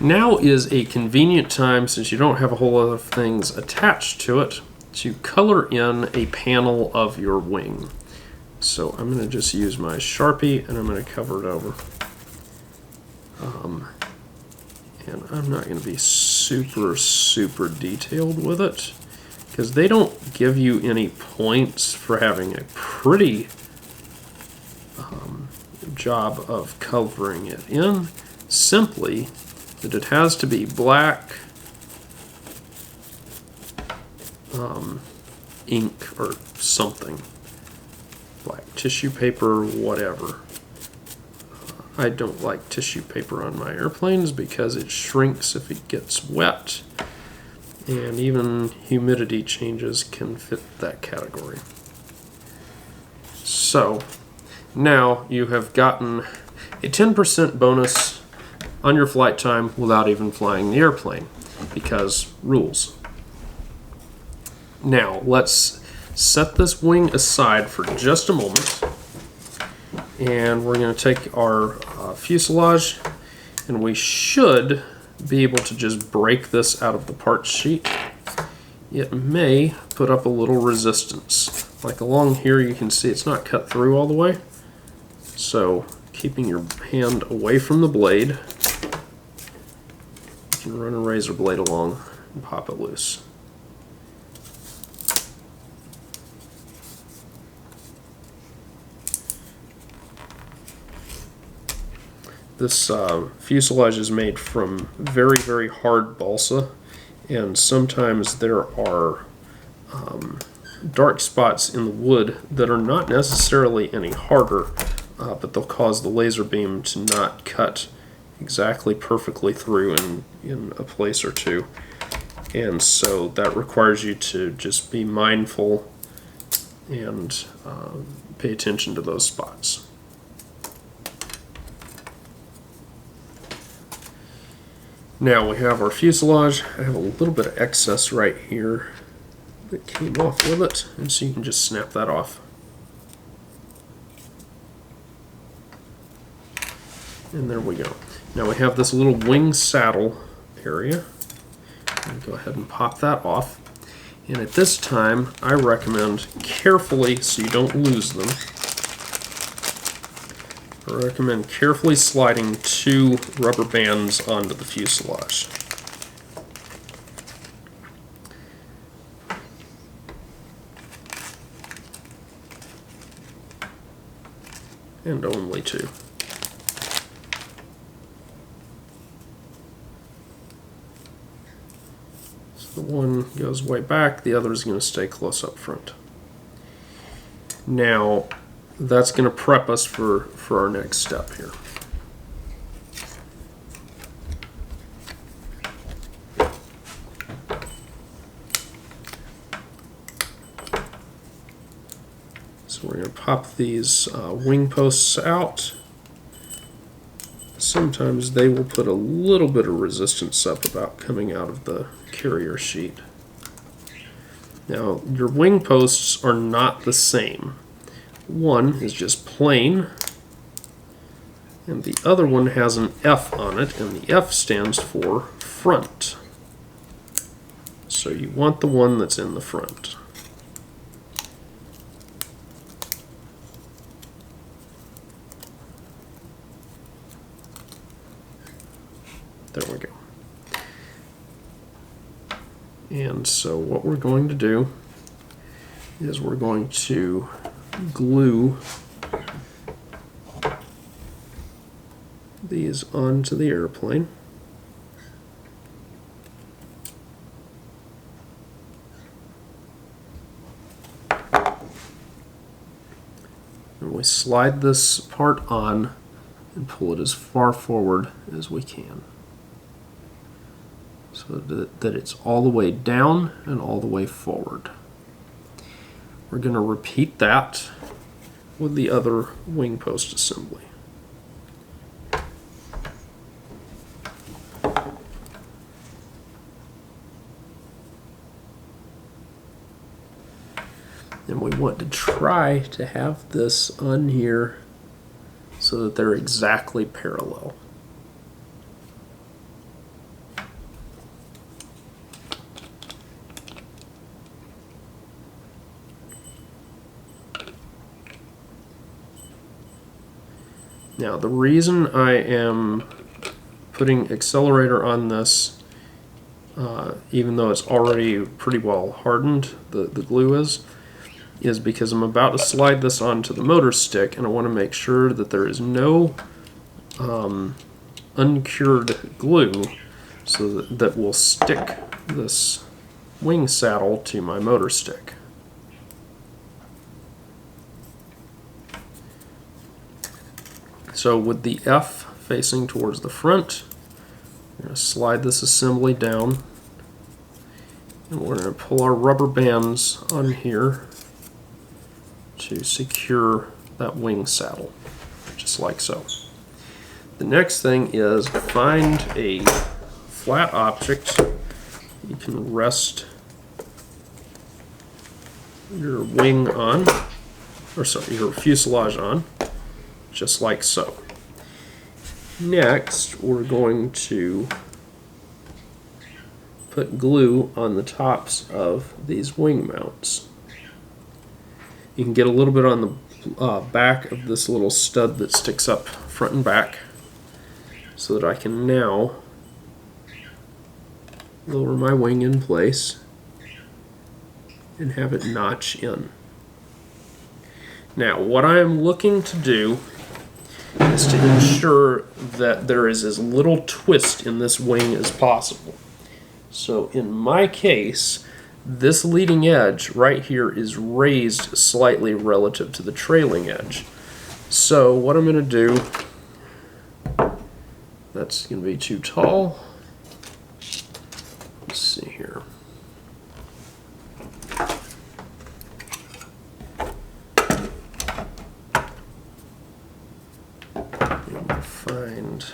Now is a convenient time, since you don't have a whole lot of things attached to it, to color in a panel of your wing. So I'm going to just use my Sharpie and I'm going to cover it over. And I'm not going to be super detailed with it, because they don't give you any points for having a pretty job of covering it in. Simply that it has to be black ink or something, black tissue paper, whatever. I don't like tissue paper on my airplanes because it shrinks if it gets wet, and even humidity changes can fit that category. So now you have gotten a 10% bonus on your flight time without even flying the airplane, because rules. Now let's set this wing aside for just a moment, and we're going to take our fuselage, and we should be able to just break this out of the part sheet. It may put up a little resistance. Like along here, you can see it's not cut through all the way. So keeping your hand away from the blade, you can run a razor blade along and pop it loose. This fuselage is made from very hard balsa, and sometimes there are dark spots in the wood that are not necessarily any harder, but they'll cause the laser beam to not cut exactly perfectly through in a place or two. And so that requires you to just be mindful and pay attention to those spots. Now we have our fuselage. I have a little bit of excess right here that came off with it, and so you can just snap that off. And there we go. Now we have this little wing saddle area. I'll go ahead and pop that off. And at this time, I recommend carefully, so you don't lose them, I recommend carefully sliding 2 rubber bands onto the fuselage. And only 2. So the one goes way back, the other is going to stay close up front. Now, that's going to prep us for our next step here. So we're going to pop these wing posts out. Sometimes they will put a little bit of resistance up about coming out of the carrier sheet. Now, your wing posts are not the same. One is just plain, and the other one has an F on it, and the F stands for front. So you want the one that's in the front. There we go. And so what we're going to do is we're going to glue these onto the airplane. And we slide this part on and pull it as far forward as we can, so that it's all the way down and all the way forward. We're going to repeat that with the other wing post assembly. And we want to try to have this on here so that they're exactly parallel. Now, the reason I am putting accelerator on this, even though it's already pretty well hardened, the glue is because I'm about to slide this onto the motor stick, and I want to make sure that there is no uncured glue, so that will stick this wing saddle to my motor stick. So with the F facing towards the front, we're going to slide this assembly down, and we're going to pull our rubber bands on here to secure that wing saddle, just like so. The next thing is find a flat object you can rest your wing on, or sorry, your fuselage on, just like so. Next, we're going to put glue on the tops of these wing mounts. You can get a little bit on the back of this little stud that sticks up front and back, so that I can now lower my wing in place and have it notch in. Now, what I am looking to do is to ensure that there is as little twist in this wing as possible. So in my case, this leading edge right here is raised slightly relative to the trailing edge. So what I'm going to do, that's going to be too tall. Let's see here. I'm going to find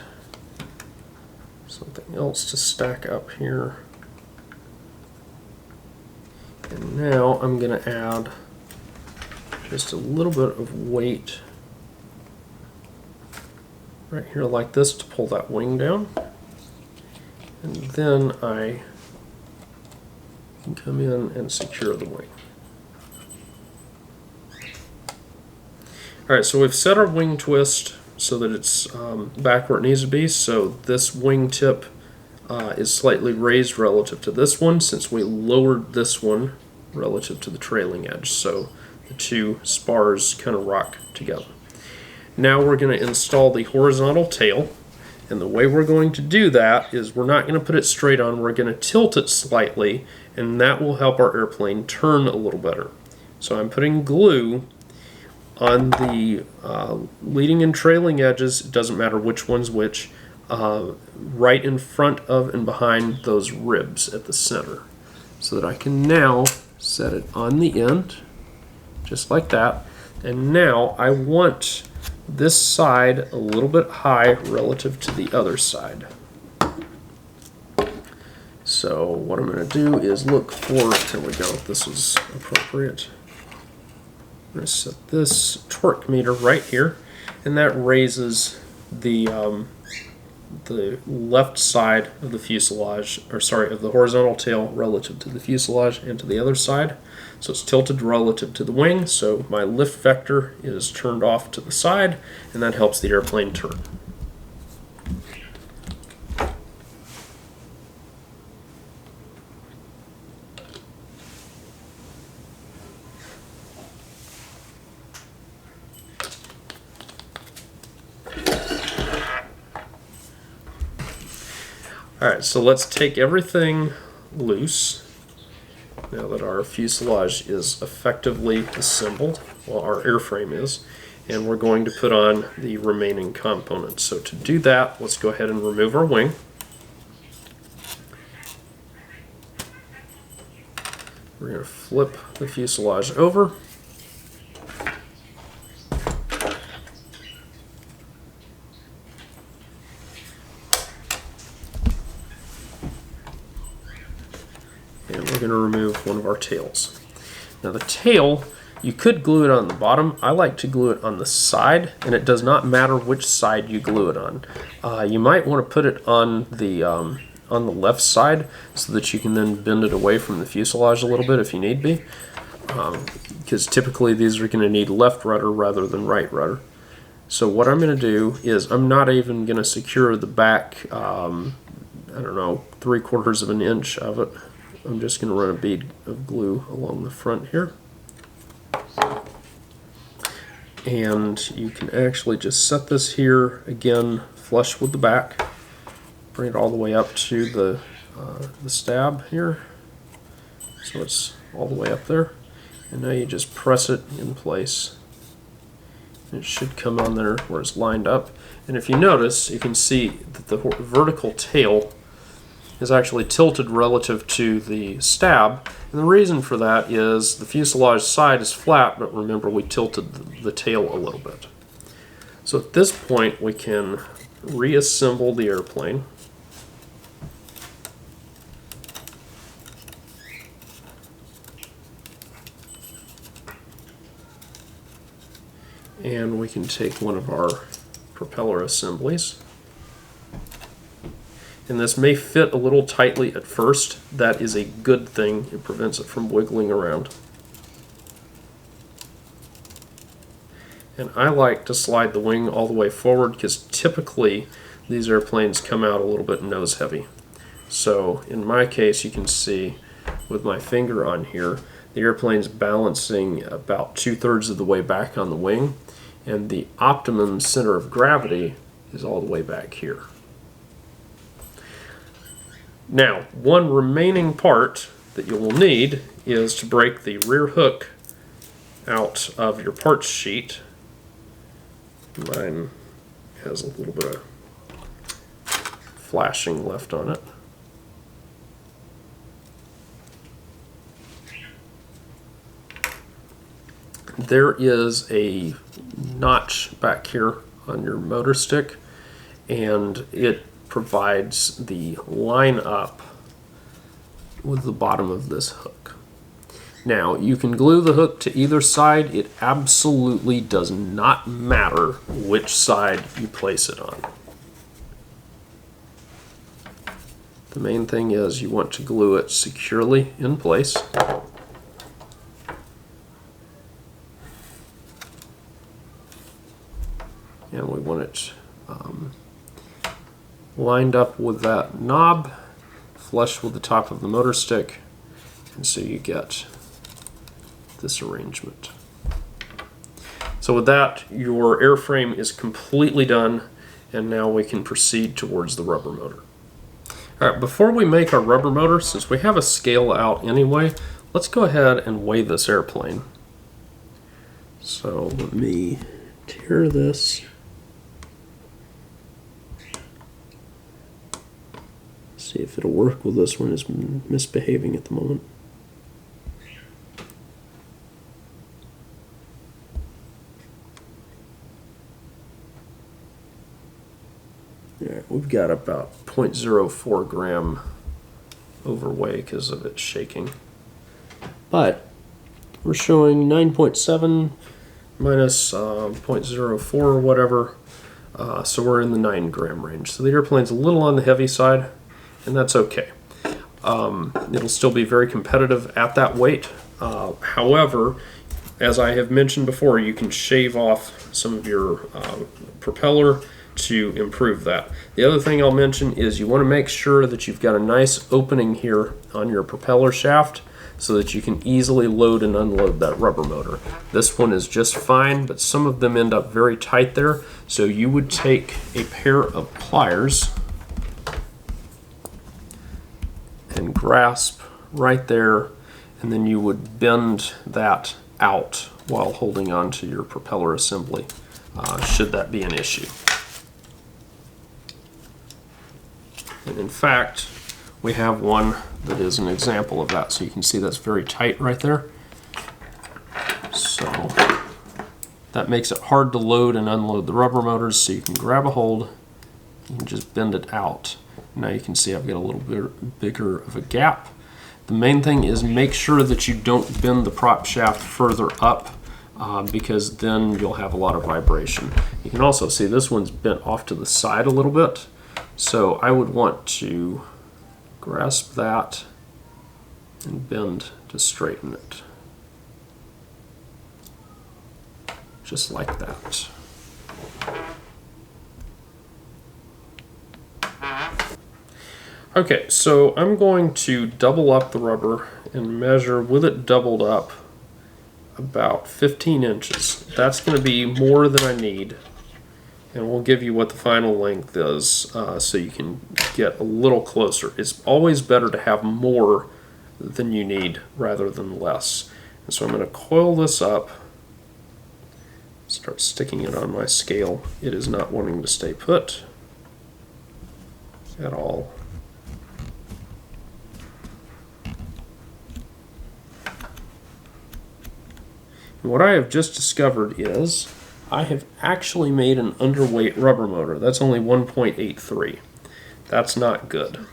something else to stack up here. And now I'm going to add just a little bit of weight right here like this to pull that wing down. And then I can come in and secure the wing. Alright, so we've set our wing twist so that it's back where it needs to be. So this wing tip is slightly raised relative to this one, since we lowered this one relative to the trailing edge. So the two spars kind of rock together. Now we're going to install the horizontal tail. And the way we're going to do that is we're not going to put it straight on, we're going to tilt it slightly, and that will help our airplane turn a little better. So I'm putting glue on the leading and trailing edges, it doesn't matter which one's which, right in front of and behind those ribs at the center, so that I can now set it on the end, just like that. And now I want this side a little bit high relative to the other side. So what I'm going to do is look for, there we go, this is appropriate. I'm going to set this torque meter right here, and that raises the left side of the fuselage, or sorry, of the horizontal tail relative to the fuselage and to the other side. So it's tilted relative to the wing, so my lift vector is turned off to the side, and that helps the airplane turn. Alright, so let's take everything loose now that our fuselage is effectively assembled, well, our airframe is, and we're going to put on the remaining components. So to do that, let's go ahead and remove our wing. We're going to flip the fuselage over. And we're going to remove one of our tails. Now the tail, you could glue it on the bottom. I like to glue it on the side, and it does not matter which side you glue it on. You might want to put it on the left side so that you can then bend it away from the fuselage a little bit if you need be. Because typically these are going to need left rudder rather than right rudder. So what I'm going to do is I'm not even going to secure the back, I don't know, 3/4 of an inch of it. I'm just going to run a bead of glue along the front here. And you can actually just set this here, again, flush with the back. Bring it all the way up to the stab here. So it's all the way up there. And now you just press it in place. It should come on there where it's lined up. And if you notice, you can see that the vertical tail is actually tilted relative to the stab, and the reason for that is the fuselage side is flat, but remember we tilted the tail a little bit. So at this point we can reassemble the airplane. And we can take one of our propeller assemblies. And this may fit a little tightly at first. That is a good thing. It prevents it from wiggling around. And I like to slide the wing all the way forward because typically these airplanes come out a little bit nose heavy. So in my case, you can see with my finger on here, the airplane's balancing about 2/3 of the way back on the wing, and the optimum center of gravity is all the way back here. Now, one remaining part that you will need is to break the rear hook out of your parts sheet. Mine has a little bit of flashing left on it. There is a notch back here on your motor stick, and it provides the line up with the bottom of this hook. Now, you can glue the hook to either side. It absolutely does not matter which side you place it on. The main thing is you want to glue it securely in place. And we want it lined up with that knob, flush with the top of the motor stick, and so you get this arrangement. So with that, your airframe is completely done, and now we can proceed towards the rubber motor. Alright, before we make our rubber motor, since we have a scale out anyway, let's go ahead and weigh this airplane. So let me tear this. See if it'll work with this one. It's misbehaving at the moment. Alright, we've got about 0.04 gram overweigh because of it shaking. But we're showing 9.7 minus 0.04 or whatever, so we're in the 9 gram range. So the airplane's a little on the heavy side, and that's okay. It'll still be very competitive at that weight. However, as I have mentioned before, you can shave off some of your propeller to improve that. The other thing I'll mention is you want to make sure that you've got a nice opening here on your propeller shaft so that you can easily load and unload that rubber motor. This one is just fine, but some of them end up very tight there. So you would take a pair of pliers and grasp right there, and then you would bend that out while holding on to your propeller assembly, should that be an issue. And in fact, we have one that is an example of that. So you can see that's very tight right there. So that makes it hard to load and unload the rubber motors. So you can grab a hold and just bend it out. Now you can see I've got a little bit bigger of a gap. The main thing is make sure that you don't bend the prop shaft further up, because then you'll have a lot of vibration. You can also see this one's bent off to the side a little bit. So I would want to grasp that and bend to straighten it. Just like that. Okay, so I'm going to double up the rubber and measure with it doubled up about 15 inches. That's going to be more than I need. And we'll give you what the final length is, so you can get a little closer. It's always better to have more than you need rather than less. And so I'm going to coil this up, start sticking it on my scale. It is not wanting to stay put at all. And what I have just discovered is I have actually made an underweight rubber motor. That's only 1.83. That's not good.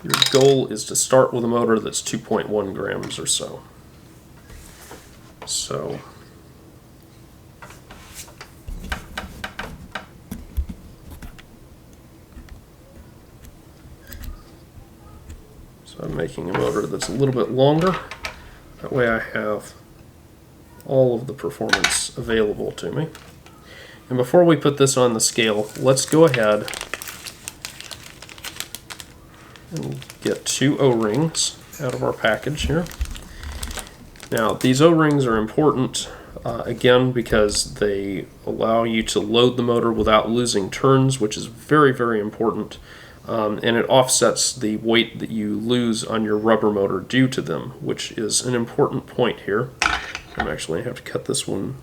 Your goal is to start with a motor that's 2.1 grams or so. So I'm making a motor that's a little bit longer. That way I have all of the performance available to me. And before we put this on the scale, let's go ahead and get 2 O-rings out of our package here. Now these O-rings are important, again, because they allow you to load the motor without losing turns, which is very, very important. And it offsets the weight that you lose on your rubber motor due to them, which is an important point here. I'm actually going to have to cut this one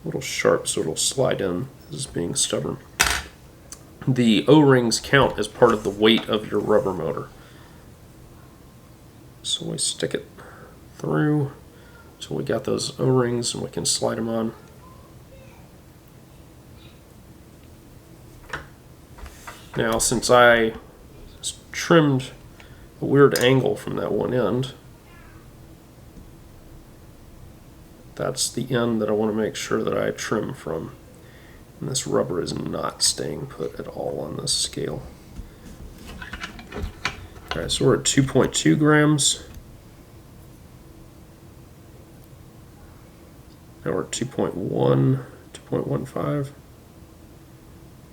a little sharp so it'll slide in. This is being stubborn. The O-rings count as part of the weight of your rubber motor. So we stick it through till we got those O-rings and we can slide them on. Now, since I trimmed a weird angle from that one end, that's the end that I want to make sure that I trim from. And this rubber is not staying put at all on this scale. Alright, so we're at 2.2 grams. Now we're at 2.1, 2.15,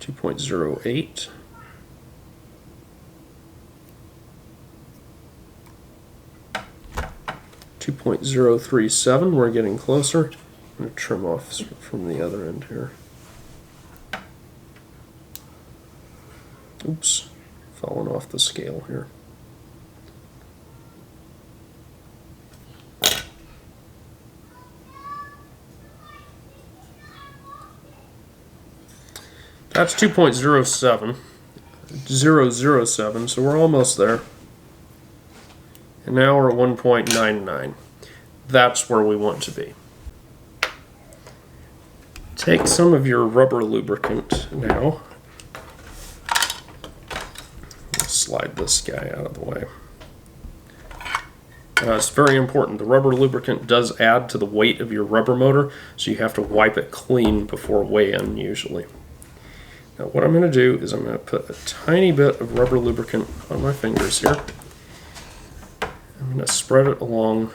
2.08. 2.037, we're getting closer. I'm going to trim off from the other end here. Oops, falling off the scale here. That's 2.07, 007, so we're almost there. And now we're at 1.99. That's where we want to be. Take some of your rubber lubricant now slide this guy out of the way. It's very important. The rubber lubricant does add to the weight of your rubber motor, so you have to wipe it clean before weigh-in usually. Now what I'm going to do is I'm going to put a tiny bit of rubber lubricant on my fingers here. I'm going to spread it along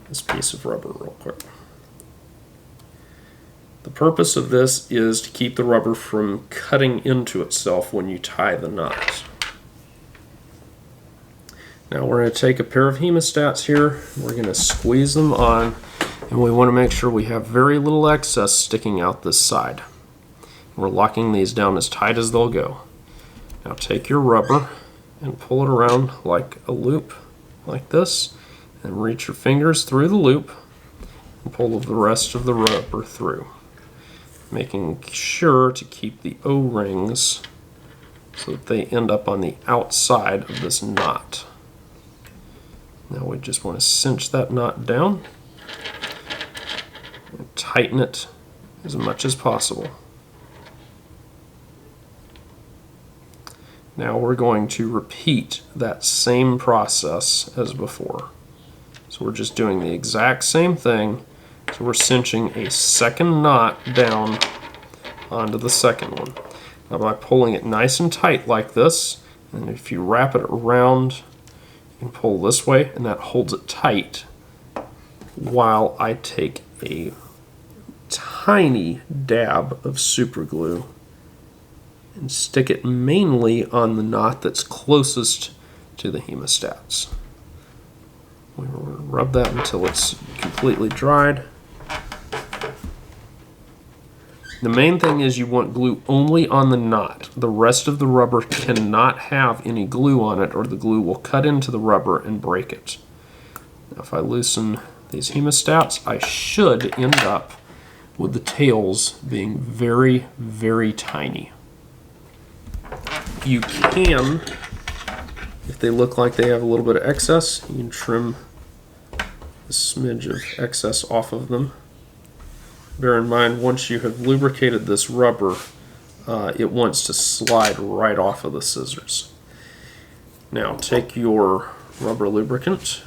this piece of rubber real quick. The purpose of this is to keep the rubber from cutting into itself when you tie the knot. Now we're going to take a pair of hemostats here, we're going to squeeze them on, and we want to make sure we have very little excess sticking out this side. We're locking these down as tight as they'll go. Now take your rubber and pull it around like a loop, like this, and reach your fingers through the loop and pull the rest of the rubber through, making sure to keep the O-rings so that they end up on the outside of this knot. Now we just want to cinch that knot down and tighten it as much as possible. Now we're going to repeat that same process as before. So we're just doing the exact same thing. So we're cinching a second knot down onto the second one. Now by pulling it nice and tight like this, and if you wrap it around, you can pull this way, and that holds it tight while I take a tiny dab of super glue and stick it mainly on the knot that's closest to the hemostats. We're going to rub that until it's completely dried. The main thing is you want glue only on the knot. The rest of the rubber cannot have any glue on it, or the glue will cut into the rubber and break it. Now if I loosen these hemostats, I should end up with the tails being very, very tiny. You can, if they look like they have a little bit of excess, you can trim a smidge of excess off of them. Bear in mind, once you have lubricated this rubber, it wants to slide right off of the scissors. Now take your rubber lubricant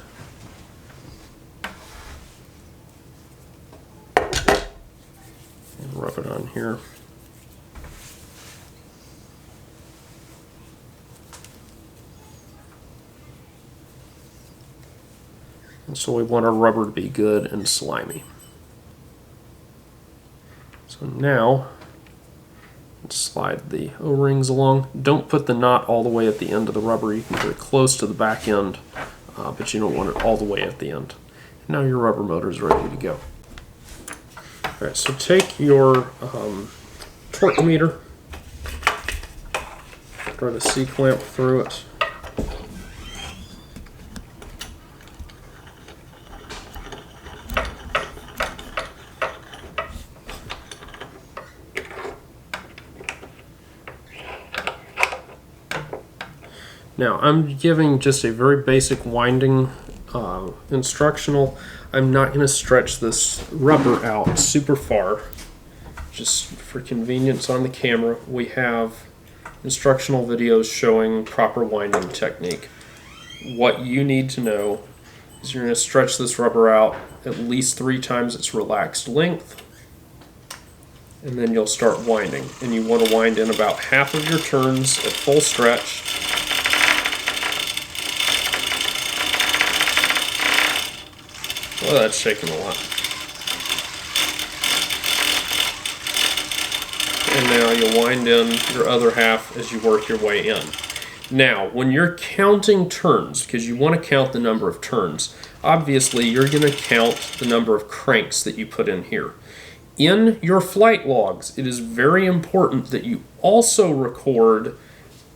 and rub it on here. And so we want our rubber to be good and slimy. So now, let's slide the O-rings along. Don't put the knot all the way at the end of the rubber. You can get it close to the back end, but you don't want it all the way at the end. And now your rubber motor is ready to go. Alright, so take your torque meter, try to C-clamp through it. Now I'm giving just a very basic winding instructional. I'm not going to stretch this rubber out super far. Just for convenience on the camera, we have instructional videos showing proper winding technique. What you need to know is you're going to stretch this rubber out at least 3 times its relaxed length, and then you'll start winding. And you want to wind in about half of your turns at full stretch. Well, that's shaking a lot. And now you wind in your other half as you work your way in. Now, when you're counting turns, because you want to count the number of turns, obviously you're going to count the number of cranks that you put in here. In your flight logs, it is very important that you also record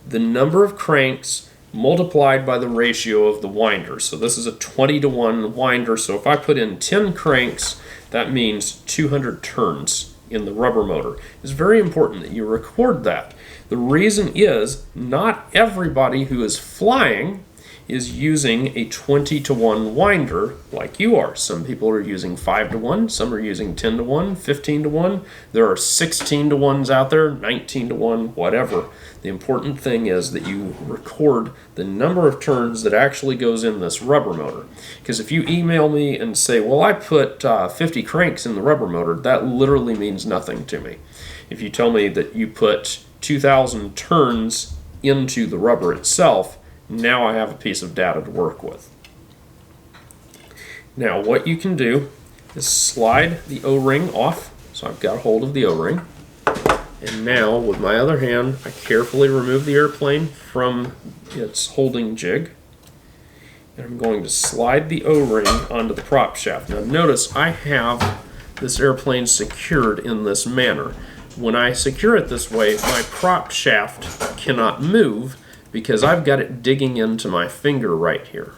the number of cranks multiplied by the ratio of the winder. So this is a 20-to-1 winder, so if I put in 10 cranks, that means 200 turns in the rubber motor. It's very important that you record that. The reason is not everybody who is flying is using a 20-to-1 winder like you are. Some people are using 5-to-1, some are using 10-to-1, 15-to-1. There are 16-to-1s out there, 19-to-1, whatever. The important thing is that you record the number of turns that actually goes in this rubber motor. Because if you email me and say, well, I put 50 cranks in the rubber motor, that literally means nothing to me. If you tell me that you put 2,000 turns into the rubber itself, now I have a piece of data to work with. Now what you can do is slide the O-ring off. So I've got a hold of the O-ring. And now with my other hand, I carefully remove the airplane from its holding jig. And I'm going to slide the O-ring onto the prop shaft. Now notice I have this airplane secured in this manner. When I secure it this way, my prop shaft cannot move because I've got it digging into my finger right here.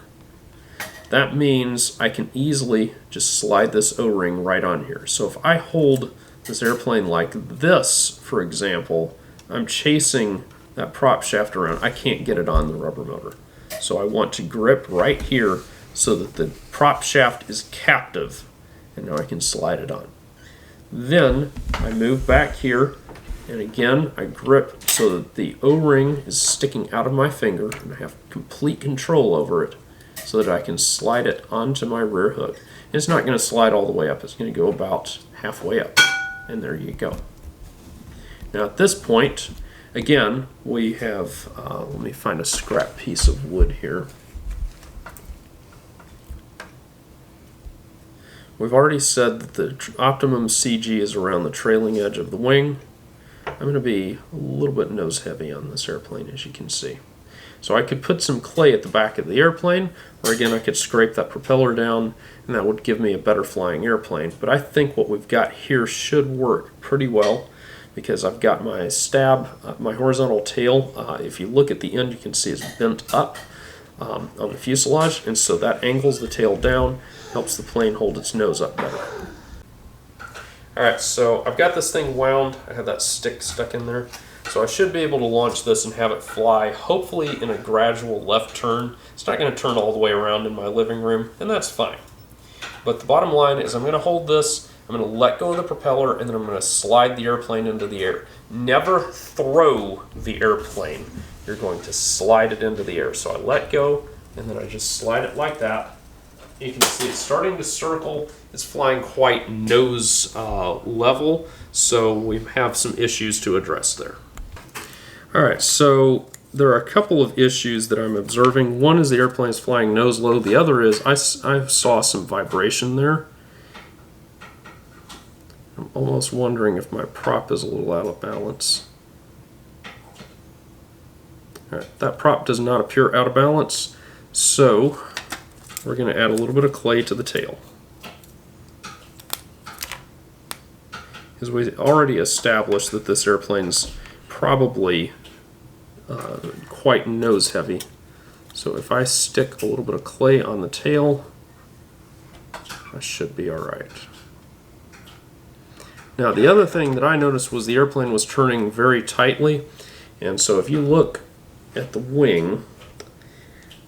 That means I can easily just slide this O-ring right on here. So if I hold this airplane like this, for example, I'm chasing that prop shaft around. I can't get it on the rubber motor. So I want to grip right here so that the prop shaft is captive, and now I can slide it on. Then I move back here, and again I grip so that the O-ring is sticking out of my finger, and I have complete control over it so that I can slide it onto my rear hook. It's not going to slide all the way up, it's going to go about halfway up, and there you go. Now at this point, again, we have, let me find a scrap piece of wood here. We've already said that the optimum CG is around the trailing edge of the wing. I'm going to be a little bit nose heavy on this airplane, as you can see. So I could put some clay at the back of the airplane, or again I could scrape that propeller down, and that would give me a better flying airplane. But I think what we've got here should work pretty well, because I've got my stab, my horizontal tail. If you look at the end, you can see it's bent up on the fuselage, and so that angles the tail down, helps the plane hold its nose up better. Alright, so I've got this thing wound. I have that stick stuck in there. So I should be able to launch this and have it fly, hopefully in a gradual left turn. It's not going to turn all the way around in my living room, and that's fine. But the bottom line is I'm going to hold this, I'm going to let go of the propeller, and then I'm going to slide the airplane into the air. Never throw the airplane. You're going to slide it into the air. So I let go, and then I just slide it like that. You can see it's starting to circle. It's flying quite nose level, so we have some issues to address there. Alright, so there are a couple of issues that I'm observing. One is the airplane is flying nose low. The other is I saw some vibration there. I'm almost wondering if my prop is a little out of balance. Alright, that prop does not appear out of balance, so we're going to add a little bit of clay to the tail. Because we already established that this airplane's probably quite nose heavy. So if I stick a little bit of clay on the tail, I should be alright. Now the other thing that I noticed was the airplane was turning very tightly, and so if you look at the wing,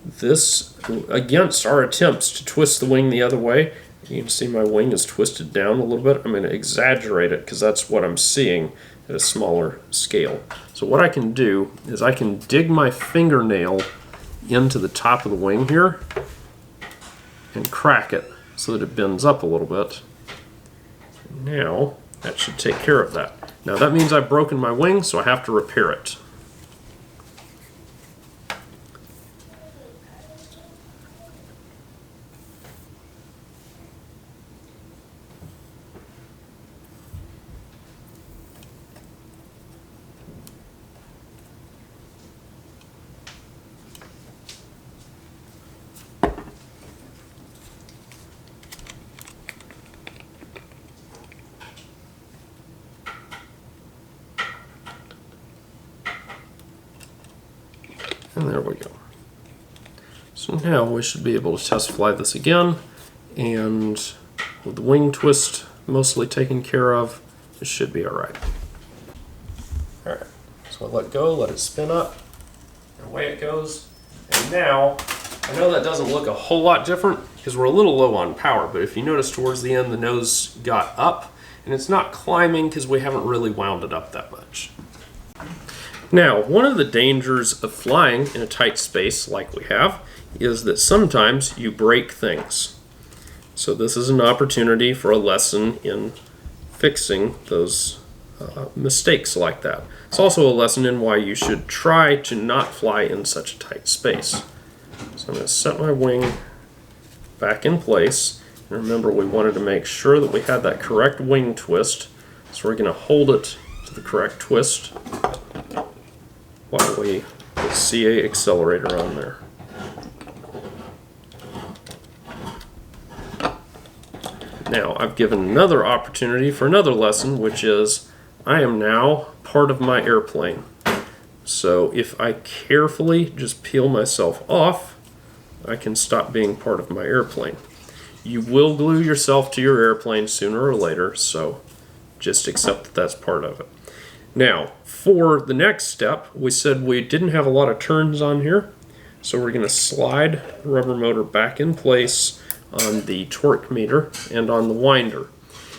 this, against our attempts to twist the wing the other way, you can see my wing is twisted down a little bit. I'm going to exaggerate it because that's what I'm seeing at a smaller scale. So what I can do is I can dig my fingernail into the top of the wing here and crack it so that it bends up a little bit. Now that should take care of that. Now that means I've broken my wing, so I have to repair it. And there we go. So now we should be able to test fly this again, and with the wing twist mostly taken care of, it should be alright. Alright, so I let go, let it spin up, and away it goes, and now I know that doesn't look a whole lot different because we're a little low on power, but if you notice towards the end the nose got up and it's not climbing because we haven't really wound it up that much. Now, one of the dangers of flying in a tight space like we have is that sometimes you break things. So this is an opportunity for a lesson in fixing those mistakes like that. It's also a lesson in why you should try to not fly in such a tight space. So I'm going to set my wing back in place. And remember, we wanted to make sure that we had that correct wing twist. So we're going to hold it to the correct twist while we put CA accelerator on there. Now, I've given another opportunity for another lesson, which is I am now part of my airplane. So if I carefully just peel myself off, I can stop being part of my airplane. You will glue yourself to your airplane sooner or later, so just accept that that's part of it. Now, for the next step, we said we didn't have a lot of turns on here, so we're going to slide the rubber motor back in place on the torque meter and on the winder.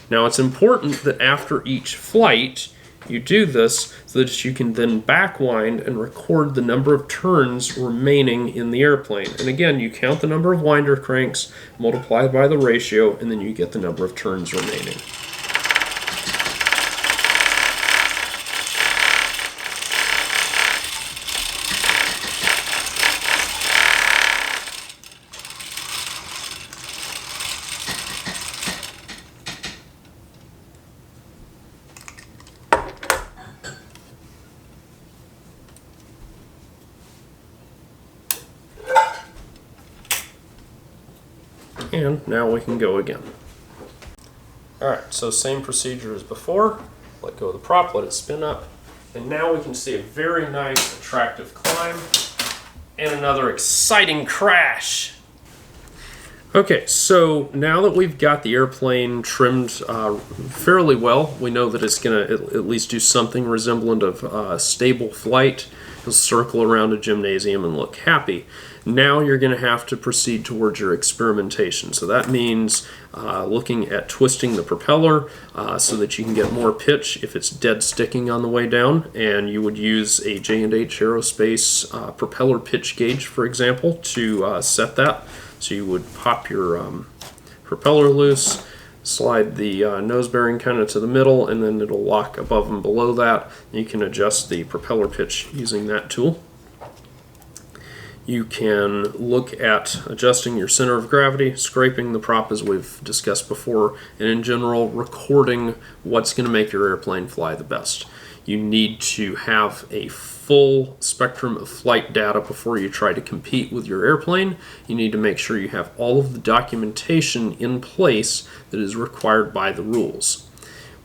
Now, it's important that after each flight, you do this so that you can then backwind and record the number of turns remaining in the airplane. And again, you count the number of winder cranks, multiply by the ratio, and then you get the number of turns remaining. And now we can go again. Alright, so same procedure as before. Let go of the prop, let it spin up, and now we can see a very nice, attractive climb and another exciting crash. Okay, so now that we've got the airplane trimmed fairly well, we know that it's going to at least do something resemblant of stable flight. It'll circle around a gymnasium and look happy. Now you're going to have to proceed towards your experimentation. So that means looking at twisting the propeller so that you can get more pitch if it's dead sticking on the way down. And you would use a J&H Aerospace propeller pitch gauge, for example, to set that. So you would pop your propeller loose, slide the nose bearing kind of to the middle, and then it'll lock above and below that. You can adjust the propeller pitch using that tool. You can look at adjusting your center of gravity, scraping the prop as we've discussed before, and in general, recording what's going to make your airplane fly the best. You need to have a full spectrum of flight data before you try to compete with your airplane. You need to make sure you have all of the documentation in place that is required by the rules.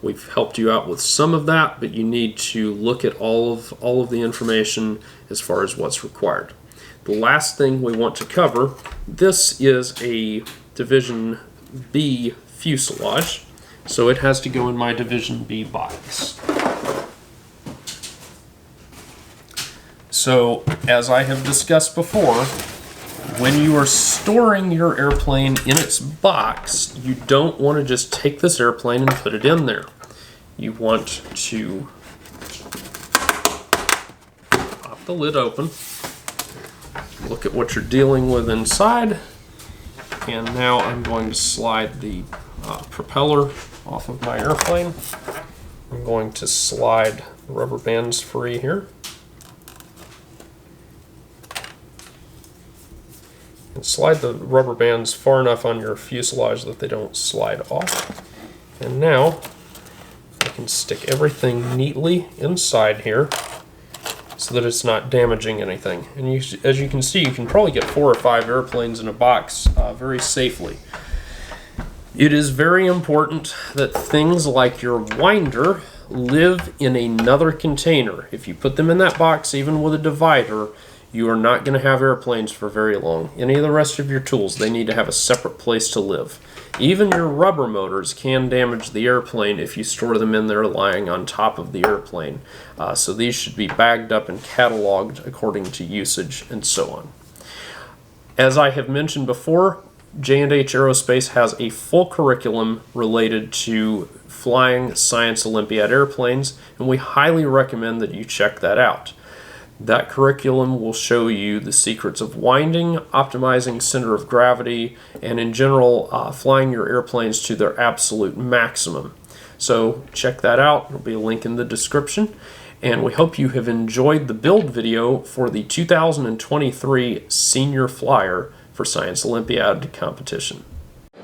We've helped you out with some of that, but you need to look at all of the information as far as what's required. The last thing we want to cover, this is a Division B fuselage, so it has to go in my Division B box. So, as I have discussed before, when you are storing your airplane in its box, you don't want to just take this airplane and put it in there. You want to pop the lid open, look at what you're dealing with inside, and now I'm going to slide the propeller off of my airplane. I'm going to slide the rubber bands free here. And slide the rubber bands far enough on your fuselage that they don't slide off. And now I can stick everything neatly inside here so that it's not damaging anything. And as you can see, you can probably get 4 or 5 airplanes in a box very safely. It is very important that things like your winder live in another container. If you put them in that box, even with a divider, you are not going to have airplanes for very long. Any of the rest of your tools, they need to have a separate place to live. Even your rubber motors can damage the airplane if you store them in there lying on top of the airplane. So these should be bagged up and cataloged according to usage and so on. As I have mentioned before, J&H Aerospace has a full curriculum related to flying Science Olympiad airplanes, and we highly recommend that you check that out. That curriculum will show you the secrets of winding, optimizing center of gravity, and in general, flying your airplanes to their absolute maximum. So check that out. There'll be a link in the description. And we hope you have enjoyed the build video for the 2023 Senior Flyer for Science Olympiad competition.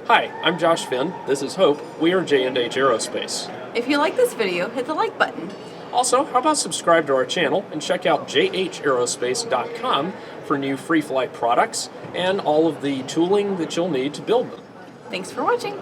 Hi, I'm Josh Finn. This is Hope. We are J&H Aerospace. If you like this video, hit the like button. Also, how about subscribe to our channel and check out jhaerospace.com for new free flight products and all of the tooling that you'll need to build them. Thanks for watching.